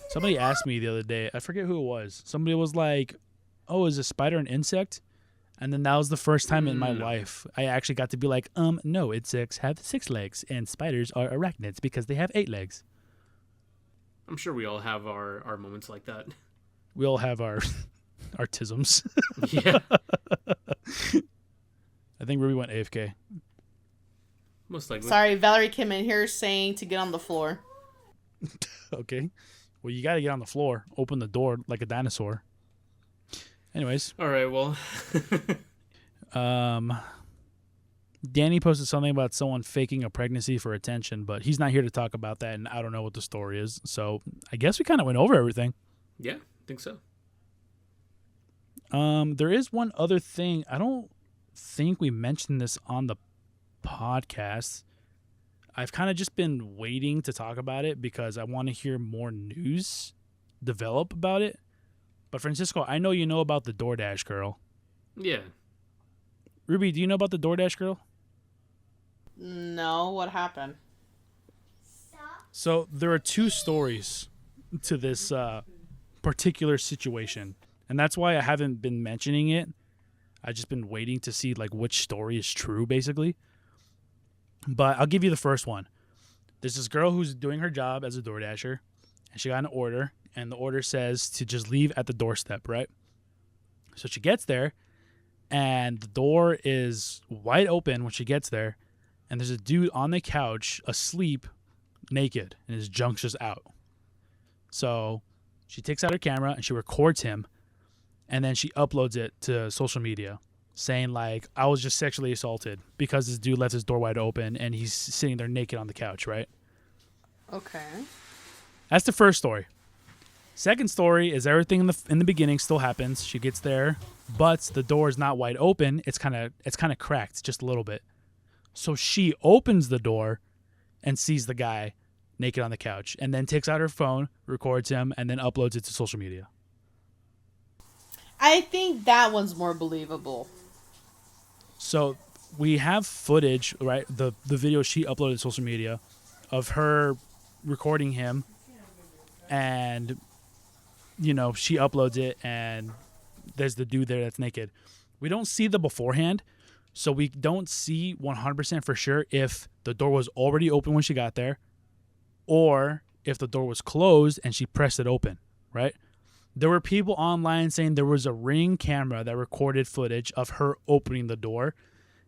Somebody asked me the other day. I forget who it was. Somebody was like, "Oh, is a spider an insect?" And then that was the first time in my life I actually got to be like, no, insects have 6 legs, and spiders are arachnids because they have 8 legs.
I'm sure we all have our moments like that.
We all have our artisms.
Yeah.
I think Ruby went AFK.
Most likely.
Sorry, Valerie came in here saying to get on the floor.
Okay. Well, you got to get on the floor, open the door like a dinosaur. Anyways,
All right, well.
Danny posted something about someone faking a pregnancy for attention, but he's not here to talk about that, and I don't know what the story is. So I guess we kind of went over everything.
Yeah, I think so.
There is one other thing. I don't think we mentioned this on the podcast. I've kind of just been waiting to talk about it because I want to hear more news develop about it. But Francisco, I know you know about the DoorDash girl.
Yeah.
Ruby, do you know about the DoorDash girl?
No, what happened?
So there are two stories to this particular situation, and that's why I haven't been mentioning it. I've just been waiting to see like which story is true, basically. But I'll give you the first one. There's this girl who's doing her job as a DoorDasher, and she got an order, and the order says to just leave at the doorstep, right? So she gets there, and the door is wide open when she gets there, and there's a dude on the couch asleep, naked, and his junk's just out. So she takes out her camera and she records him, and then she uploads it to social media saying like, I was just sexually assaulted because this dude left his door wide open and he's sitting there naked on the couch, right?
Okay.
That's the first story. Second story is everything in the beginning still happens. She gets there, but the door is not wide open. It's kind of cracked just a little bit. So she opens the door and sees the guy naked on the couch, and then takes out her phone, records him, and then uploads it to social media.
I think that one's more believable.
So we have footage, right? The video she uploaded to social media of her recording him, and she uploads it, and there's the dude there that's naked. We don't see the beforehand, so we don't see 100% for sure if the door was already open when she got there, or if the door was closed and she pressed it open, right? There were people online saying there was a Ring camera that recorded footage of her opening the door,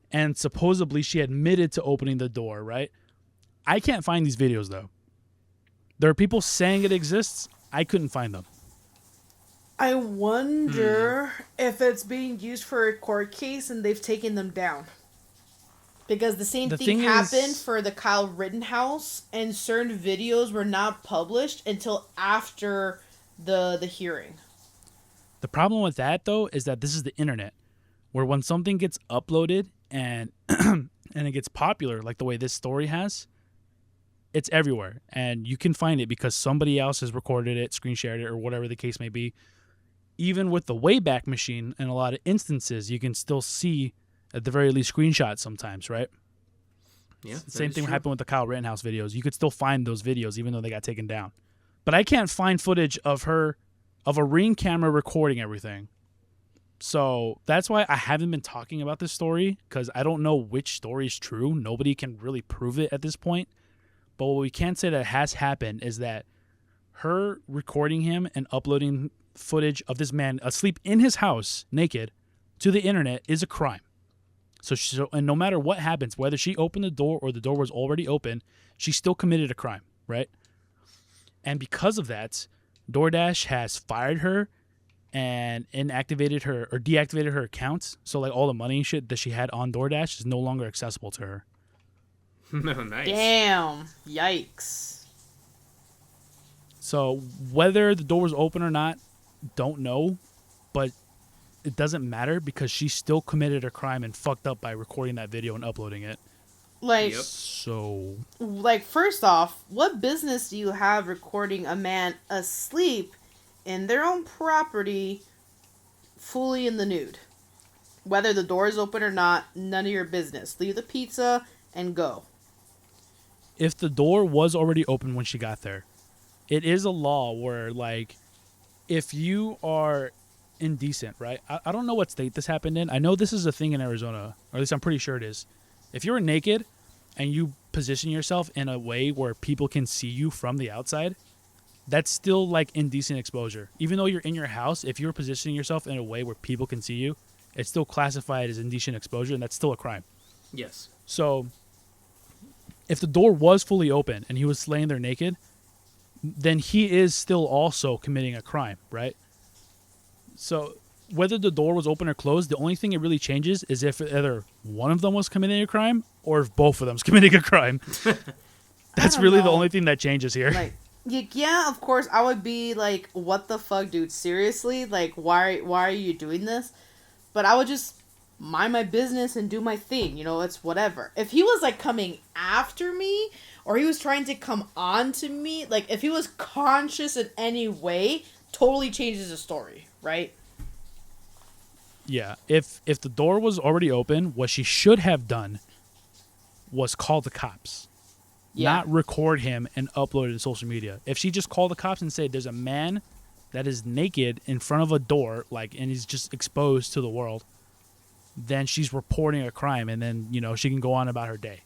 and supposedly she admitted to opening the door, right? I can't find these videos, though. There are people saying it exists. I couldn't find them.
I wonder if it's being used for a court case and they've taken them down. Because the same thing happened for the Kyle Rittenhouse, and certain videos were not published until after the hearing.
The problem with that, though, is that this is the internet, where when something gets uploaded and and it gets popular, like the way this story has, it's everywhere, and you can find it because somebody else has recorded it, screen shared it, or whatever the case may be. Even with the Wayback Machine, in a lot of instances, you can still see, at the very least, screenshots sometimes, right?
Yeah.
Same thing happened with the Kyle Rittenhouse videos. You could still find those videos even though they got taken down. But I can't find footage of a Ring camera recording everything. So that's why I haven't been talking about this story, because I don't know which story is true. Nobody can really prove it at this point. But what we can say that has happened is that her recording him and uploading footage of this man asleep in his house naked to the internet is a crime. So and no matter what happens, whether she opened the door or the door was already open, she still committed a crime, right? And because of that, DoorDash has fired her and inactivated her or deactivated her account. So like all the money and shit that she had on DoorDash is no longer accessible to her.
No, nice.
Damn. Yikes.
So whether the door was open or not, don't know, but it doesn't matter because she still committed a crime and fucked up by recording that video and uploading it.
Like,
Yep.
So,
like, first off, what business do you have recording a man asleep in their own property, fully in the nude? Whether the door is open or not, none of your business. Leave the pizza and go.
if the door was already open when she got there, it is a law where, like, if you are indecent, right? I don't know what state this happened in. I know this is a thing in Arizona, or at least I'm pretty sure it is. If you're naked and you position yourself in a way where people can see you from the outside, that's still like indecent exposure. Even though you're in your house, if you're positioning yourself in a way where people can see you, it's still classified as indecent exposure, and that's still a crime.
Yes.
So if the door was fully open and he was laying there naked, then he is still also committing a crime, right? So whether the door was open or closed, the only thing it really changes is if either one of them was committing a crime or if both of them's committing a crime. That's really the only thing that changes here.
Like, yeah, of course, I would be like, what the fuck, dude? Seriously? Like, why are you doing this? But I would just mind my business and do my thing. It's whatever. If he was like coming after me or he was trying to come on to me, like if he was conscious in any way, totally changes the story, right?
Yeah. If the door was already open, what she should have done was call the cops.
Yeah.
Not record him and upload it to social media. If she just called the cops and said there's a man that is naked in front of a door, and he's just exposed to the world, then she's reporting a crime, and then she can go on about her day.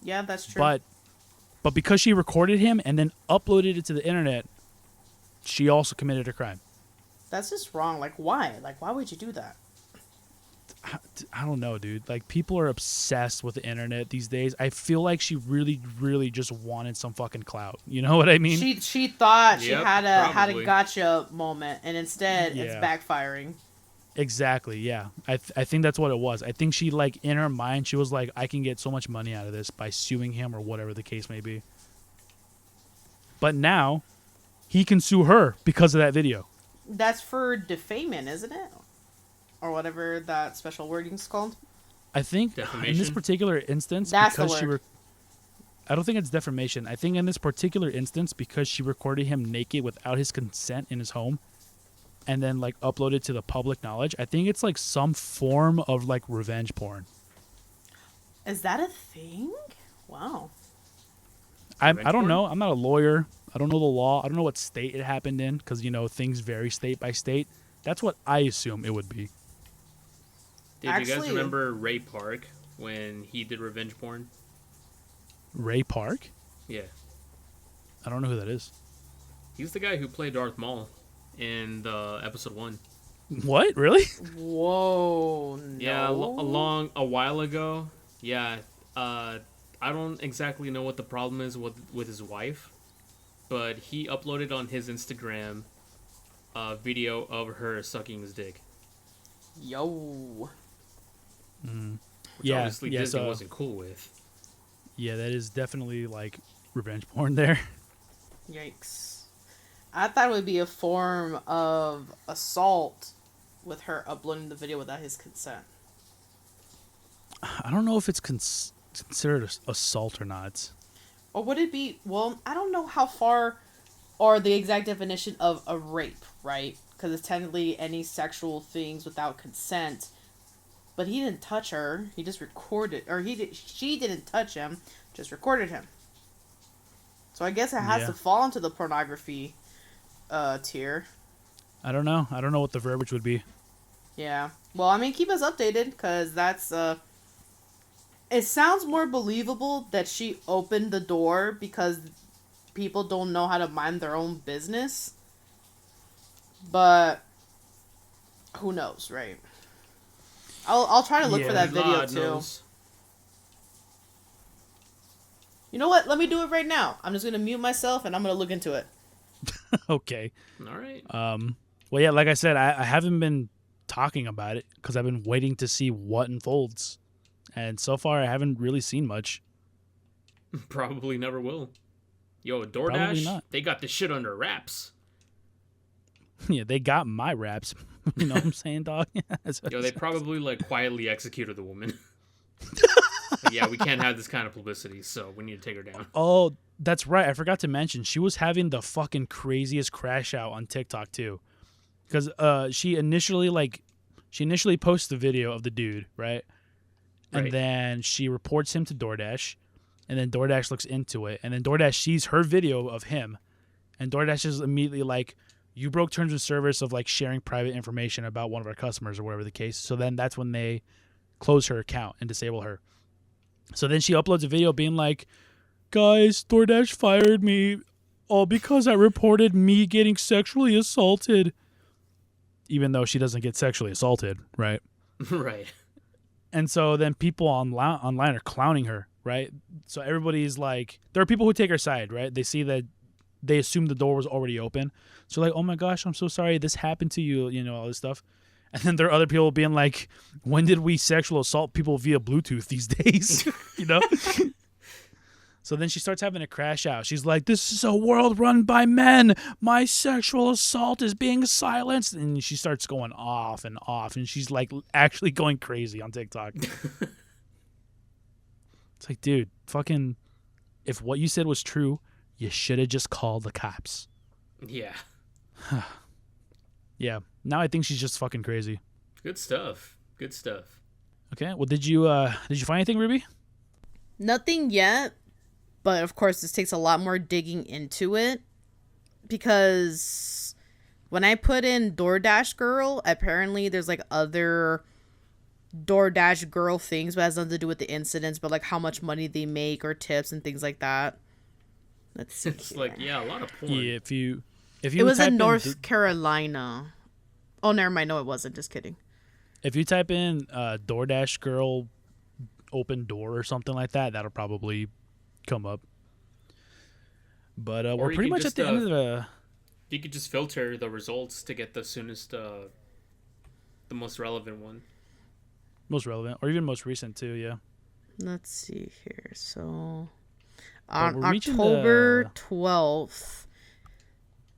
Yeah, that's true.
But because she recorded him and then uploaded it to the internet, she also committed a crime.
That's just wrong. Like, why? Like, why would you do that?
I don't know, dude. Like, people are obsessed with the internet these days. I feel like she really, really just wanted some fucking clout. You know what I mean?
She thought she
Yep,
had a
probably.
gotcha moment, and instead it's
Yeah.
backfiring.
Exactly, yeah. I think that's what it was. I think she, like, in her mind, she was like, I can get so much money out of this by suing him or whatever the case may be. But now, he can sue her because of that video.
That's for defaming, isn't it? Or whatever that special wording's called.
I think in this
Defamation?
particular instance,
That's the
because
word.
I don't think it's defamation. I think in this particular instance, because she recorded him naked without his consent in his home, and then like uploaded to the public knowledge, I think it's like some form of like revenge porn.
Is that a thing? Wow.
I
Revenge
don't
porn?
know. I'm not a lawyer. I don't know the law. I don't know what state it happened in because things vary state by state. That's what I assume it would be.
Did you guys
Actually-
remember Ray Park when he did revenge porn?
Ray Park?
Yeah.
I don't know who that is.
He's the guy who played Darth Maul in the episode 1.
What? Really?
Whoa. No.
Yeah, a while ago. Yeah. I don't exactly know what the problem is with his wife, but he uploaded on his Instagram a video of her sucking his dick.
Yo.
Which
Yeah,
obviously
yeah,
Disney
so-
wasn't cool with.
Yeah, that is definitely like revenge porn there.
Yikes. I thought it would be a form of assault with her uploading the video without his consent.
I don't know if it's considered assault or not.
Or would it be, well, I don't know how far or the exact definition of a rape, right? Because it's technically any sexual things without consent. But he didn't touch her. He just recorded, or she didn't touch him, just recorded him. So I guess it has
Yeah.
to fall into the pornography tier.
I don't know. I don't know what the verbiage would be.
Yeah. Well, I mean, keep us updated, because that's, it sounds more believable that she opened the door because people don't know how to mind their own business. But who knows, right? I'll try to look for
Yeah.
that video
God
too.
knows.
You know what? Let me do it right now. I'm just gonna mute myself and I'm gonna look into it.
Okay.
All right.
Well, yeah, like I said, I haven't been talking about it because I've been waiting to see what unfolds. And so far, I haven't really seen much.
Probably never will. Yo,
Probably
DoorDash,
not.
they got this shit under wraps.
Yeah, they got my raps. You know what I'm saying, dog?
Yo, they probably like quietly executed the woman. Like, yeah, we can't have this kind of publicity, so we need to take her down.
Oh, that's right. I forgot to mention she was having the fucking craziest crash out on TikTok too, because she initially posts the video of the dude, right? And
Right.
then she reports him to DoorDash, and then DoorDash looks into it, and then DoorDash sees her video of him, and DoorDash is immediately like, "You broke terms of service of like sharing private information about one of our customers or whatever the case." So then that's when they close her account and disable her. So then she uploads a video being like, "Guys, DoorDash fired me all because I reported me getting sexually assaulted." Even though she doesn't get sexually assaulted, right?
Right.
And so then people online are clowning her, right? So everybody's like, there are people who take her side, right? They see that they assume the door was already open. So like, "Oh my gosh, I'm so sorry this happened to you," all this stuff. And then there are other people being like, "When did we sexual assault people via Bluetooth these days?" So then she starts having a crash out. She's like, "This is a world run by men. My sexual assault is being silenced." And she starts going off. And she's like actually going crazy on TikTok. It's like, dude, fucking, if what you said was true, you should have just called the cops.
Yeah.
Yeah. Now I think she's just fucking crazy.
Good stuff. Good stuff.
Okay. Well, did you find anything, Ruby?
Nothing yet, but of course this takes a lot more digging into it because when I put in DoorDash girl, apparently there's like other DoorDash girl things, but it has nothing to do with the incidents, but like how much money they make or tips and things like that. Let's see.
It's like, yeah, a lot of porn.
Yeah, if you
It was
type
in North Carolina. Oh, never mind. No, it wasn't. Just kidding.
if you type in DoorDash girl open door or something like that, that'll probably come up. But we're
you
pretty
can
much at
just,
the end of the
You could just filter the results to get the soonest, the most relevant one.
most relevant or even most recent too. Yeah.
Let's see here. So
But
on
we're reaching
October
the-
12th,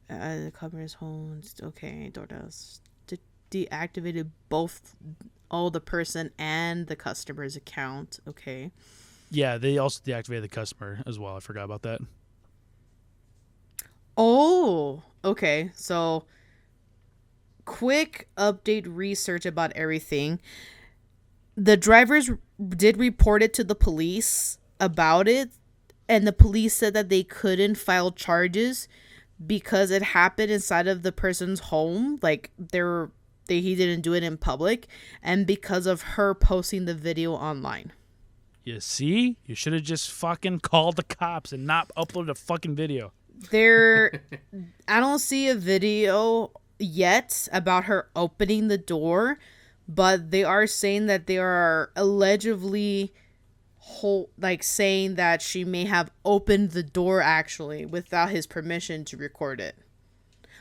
the customer's home. Okay, DoorDash deactivated all the person and the customer's account. Okay.
Yeah, they also deactivated the customer as well. I forgot about that.
Oh, okay. So, quick update research about everything. The drivers did report it to the police about it, and the police said that they couldn't file charges because it happened inside of the person's home. Like, he didn't do it in public, and because of her posting the video online.
You see, you should have just fucking called the cops and not uploaded a fucking video.
I don't see a video yet about her opening the door, but they are saying that they are allegedly saying that she may have opened the door actually without his permission to record it.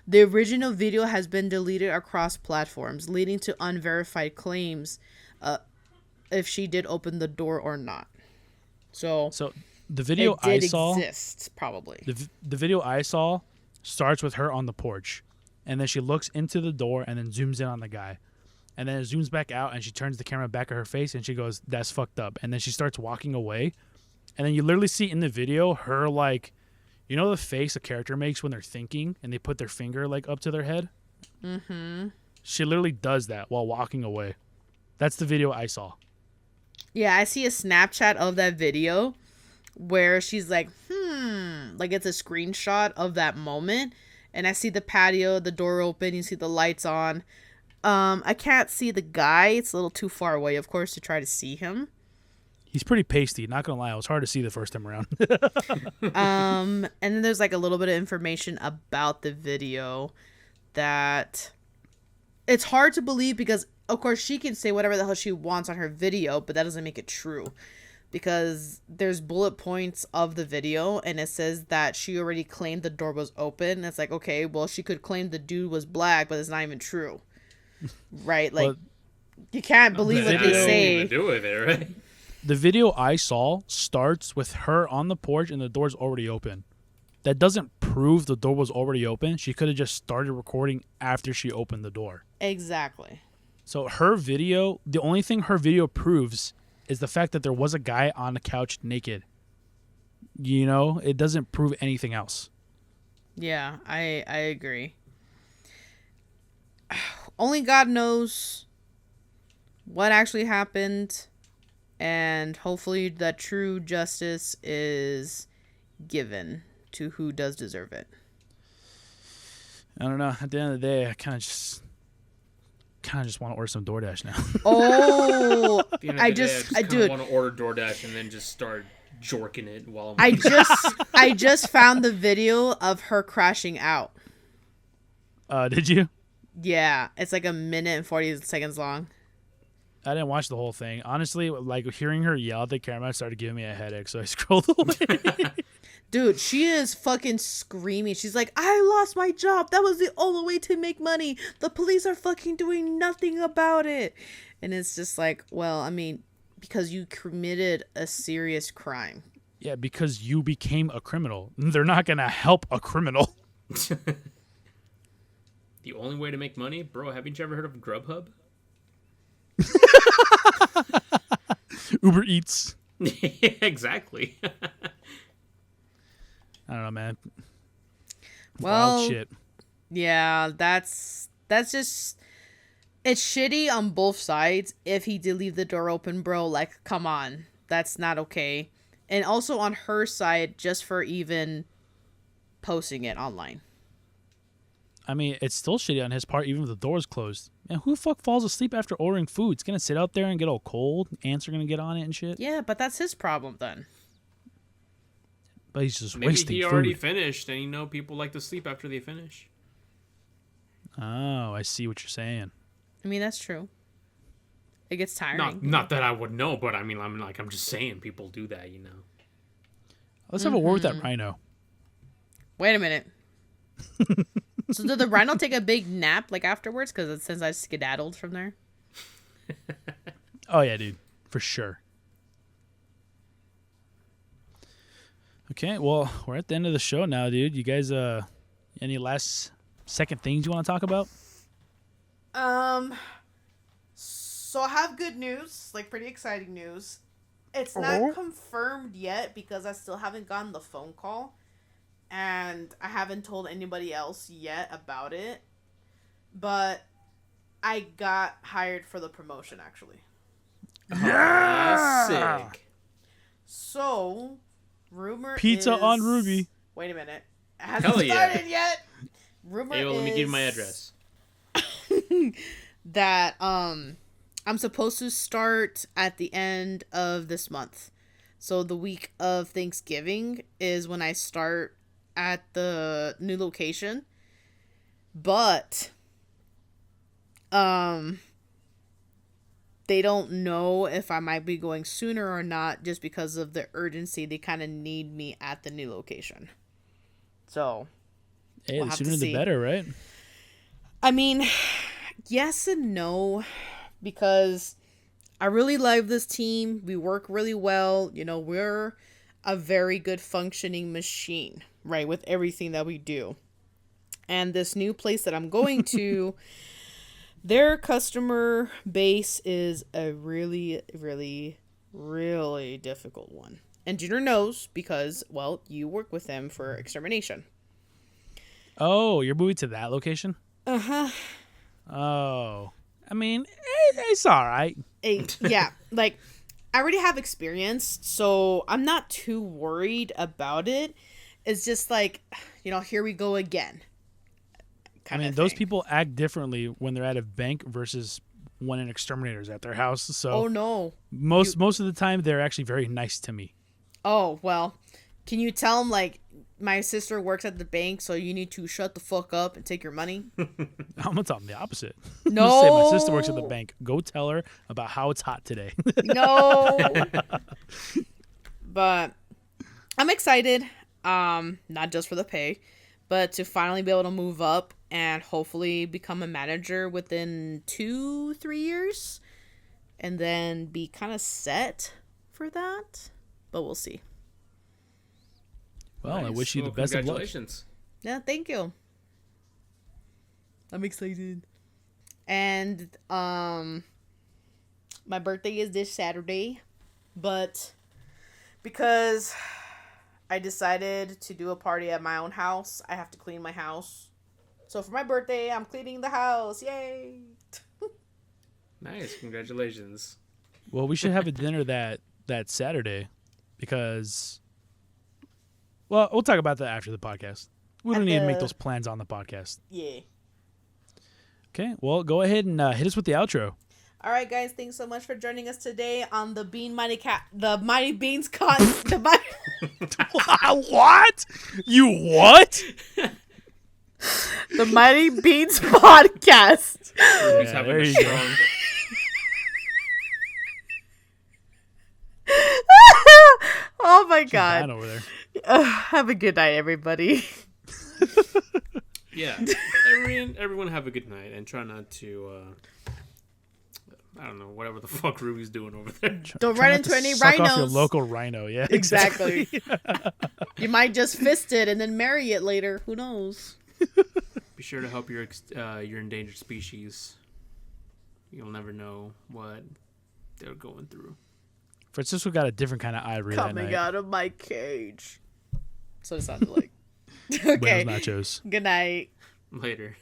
The original video has been deleted across platforms, leading to unverified claims if she did open the door or not. So
the video
it did
I saw
exist, probably.
the video I saw starts with her on the porch, and then she looks into the door and then zooms in on the guy, and then it zooms back out and she turns the camera back at her face and she goes, "That's fucked up," and then she starts walking away, and then you literally see in the video her like, you know, the face a character makes when they're thinking and they put their finger like up to their head. Mm-hmm. She literally does that while walking away. That's the video I saw.
Yeah, I see a Snapchat of that video where she's like, like it's a screenshot of that moment. And I see the patio, the door open, you see the lights on. I can't see the guy. It's a little too far away, of course, to try to see him.
He's pretty pasty, not gonna lie. It was hard to see the first time around.
And then there's like a little bit of information about the video that it's hard to believe because, of course, she can say whatever the hell she wants on her video, but that doesn't make it true. Because there's bullet points of the video and it says that she already claimed the door was open. And it's like, okay, well, she could claim the dude was black, but it's not even true. Right? Like,
Well,
you can't believe what they say.
To do with it, right?
the video I saw starts with her on the porch and the door's already open. That doesn't prove the door was already open. She could have just started recording after she opened the door.
Exactly.
So her video, the only thing her video proves is the fact that there was a guy on the couch naked. You know, it doesn't prove anything else.
Yeah, I agree. Only God knows what actually happened, and hopefully that true justice is given to who does deserve it.
I don't know. At the end of the day, I kind of just want to order some DoorDash now.
Oh,
At the end of the day, I
dude,
want to order DoorDash and then just start jorking it while I'm.
I just found the video of her crashing out.
Did you?
Yeah, it's like 1 minute and 40 seconds long.
I didn't watch the whole thing. Honestly, like hearing her yell at the camera started giving me a headache, so I scrolled away.
Dude, she is fucking screaming. She's like, I lost my job. That was the only way to make money. The police are fucking doing nothing about it. And it's just like, well, I mean, because you committed a serious crime.
Yeah, because you became a criminal. They're not going to help a criminal.
The only way to make money? Bro, haven't you ever heard of Grubhub?
Uber Eats.
Exactly.
I don't know, man.
Well,
Wild shit.
yeah, that's just it's shitty on both sides. If he did leave the door open, bro, like, come on, that's not okay. And also on her side, just for even posting it online.
I mean, it's still shitty on his part, even if the door's closed. Man, who the fuck falls asleep after ordering food? It's gonna sit out there and get all cold. Ants are gonna get on it and shit.
Yeah, but that's his problem then.
But he's just
Maybe
wasting
he
food.
already finished, and people like to sleep after they finish.
Oh, I see what you're saying.
I mean, that's true. It gets tiring.
Not that I would know, but I mean, I'm just saying people do that, you know.
Let's have a word with that rhino.
Wait a minute. So did the rhino take a big nap like afterwards? Because since I skedaddled from there.
Oh yeah, dude, for sure. Okay, well, we're at the end of the show now, dude. You guys, any last second things you want to talk about?
So I have good news, like pretty exciting news. It's not confirmed yet because I still haven't gotten the phone call. And I haven't told anybody else yet about it. But I got hired for the promotion, actually.
Yeah!
Sick.
So, rumor
Pizza
is...
on Ruby.
Wait a minute. It hasn't
Hell yeah.
started yet. Rumor
Hey, well, let me give you my
is
address.
that I'm supposed to start at the end of this month. So the week of Thanksgiving is when I start at the new location. But they don't know if I might be going sooner or not just because of the urgency. They kind of need me at the new location. So,
Hey,
we'll
the
have to
sooner the
see.
better, right?
I mean, yes and no, because I really love this team. We work really well. You know, we're a very good functioning machine, right, with everything that we do. And this new place that I'm going to, their customer base is a really, really, really difficult one. And Junior knows because, well, you work with them for extermination.
Oh, you're moving to that location?
Uh-huh.
Oh. I mean, it's all right.
Yeah, like, I already have experience, so I'm not too worried about it. It's just like, you know, here we go again.
I mean, those people act differently when they're at a bank versus when an exterminator's at their house. So
Oh, no.
most of the time, they're actually very nice to me.
Oh, well, can you tell them, like, my sister works at the bank, so you need to shut the fuck up and take your money?
I'm gonna tell them the opposite.
No.
Just say my sister works at the bank. Go tell her about how it's hot today.
No. But I'm excited, not just for the pay, but to finally be able to move up and hopefully become a manager within 2-3 years and then be kind of set for that. But we'll see.
Well, I
Nice.
wish you the
Well,
best of luck.
congratulations.
Yeah, thank you. I'm excited. And my birthday is this Saturday, but because I decided to do a party at my own house, I have to clean my house. So for my birthday, I'm cleaning the house. Yay!
Nice. Congratulations.
Well, we should have a dinner that Saturday because, well, we'll talk about that after the podcast. We don't need to make those plans on the podcast.
Yeah.
Okay, well, go ahead and hit us with the outro.
All right, guys. Thanks so much for joining us today on the Mighty Beans
What? You what?
the Mighty Beans podcast.
Ruby's
Yeah,
having
there
a
you go.
strong.
Oh my
She's dying
god.
over there.
Have a good night, everybody.
Yeah. Everyone have a good night and try not to I don't know, whatever the fuck Ruby's doing over there.
Don't
Try
run
not
into
to
any
suck off your
rhinos.
local rhino. Yeah,
Exactly. You might just fist it and then marry it later. Who knows?
Be sure to help your endangered species. You'll never know what they're going through.
Francisco got a different kind of ivory that
Coming
night.
out of my cage. That's what it sounded like.
Buenos
Okay.
nachos.
Good night.
Later.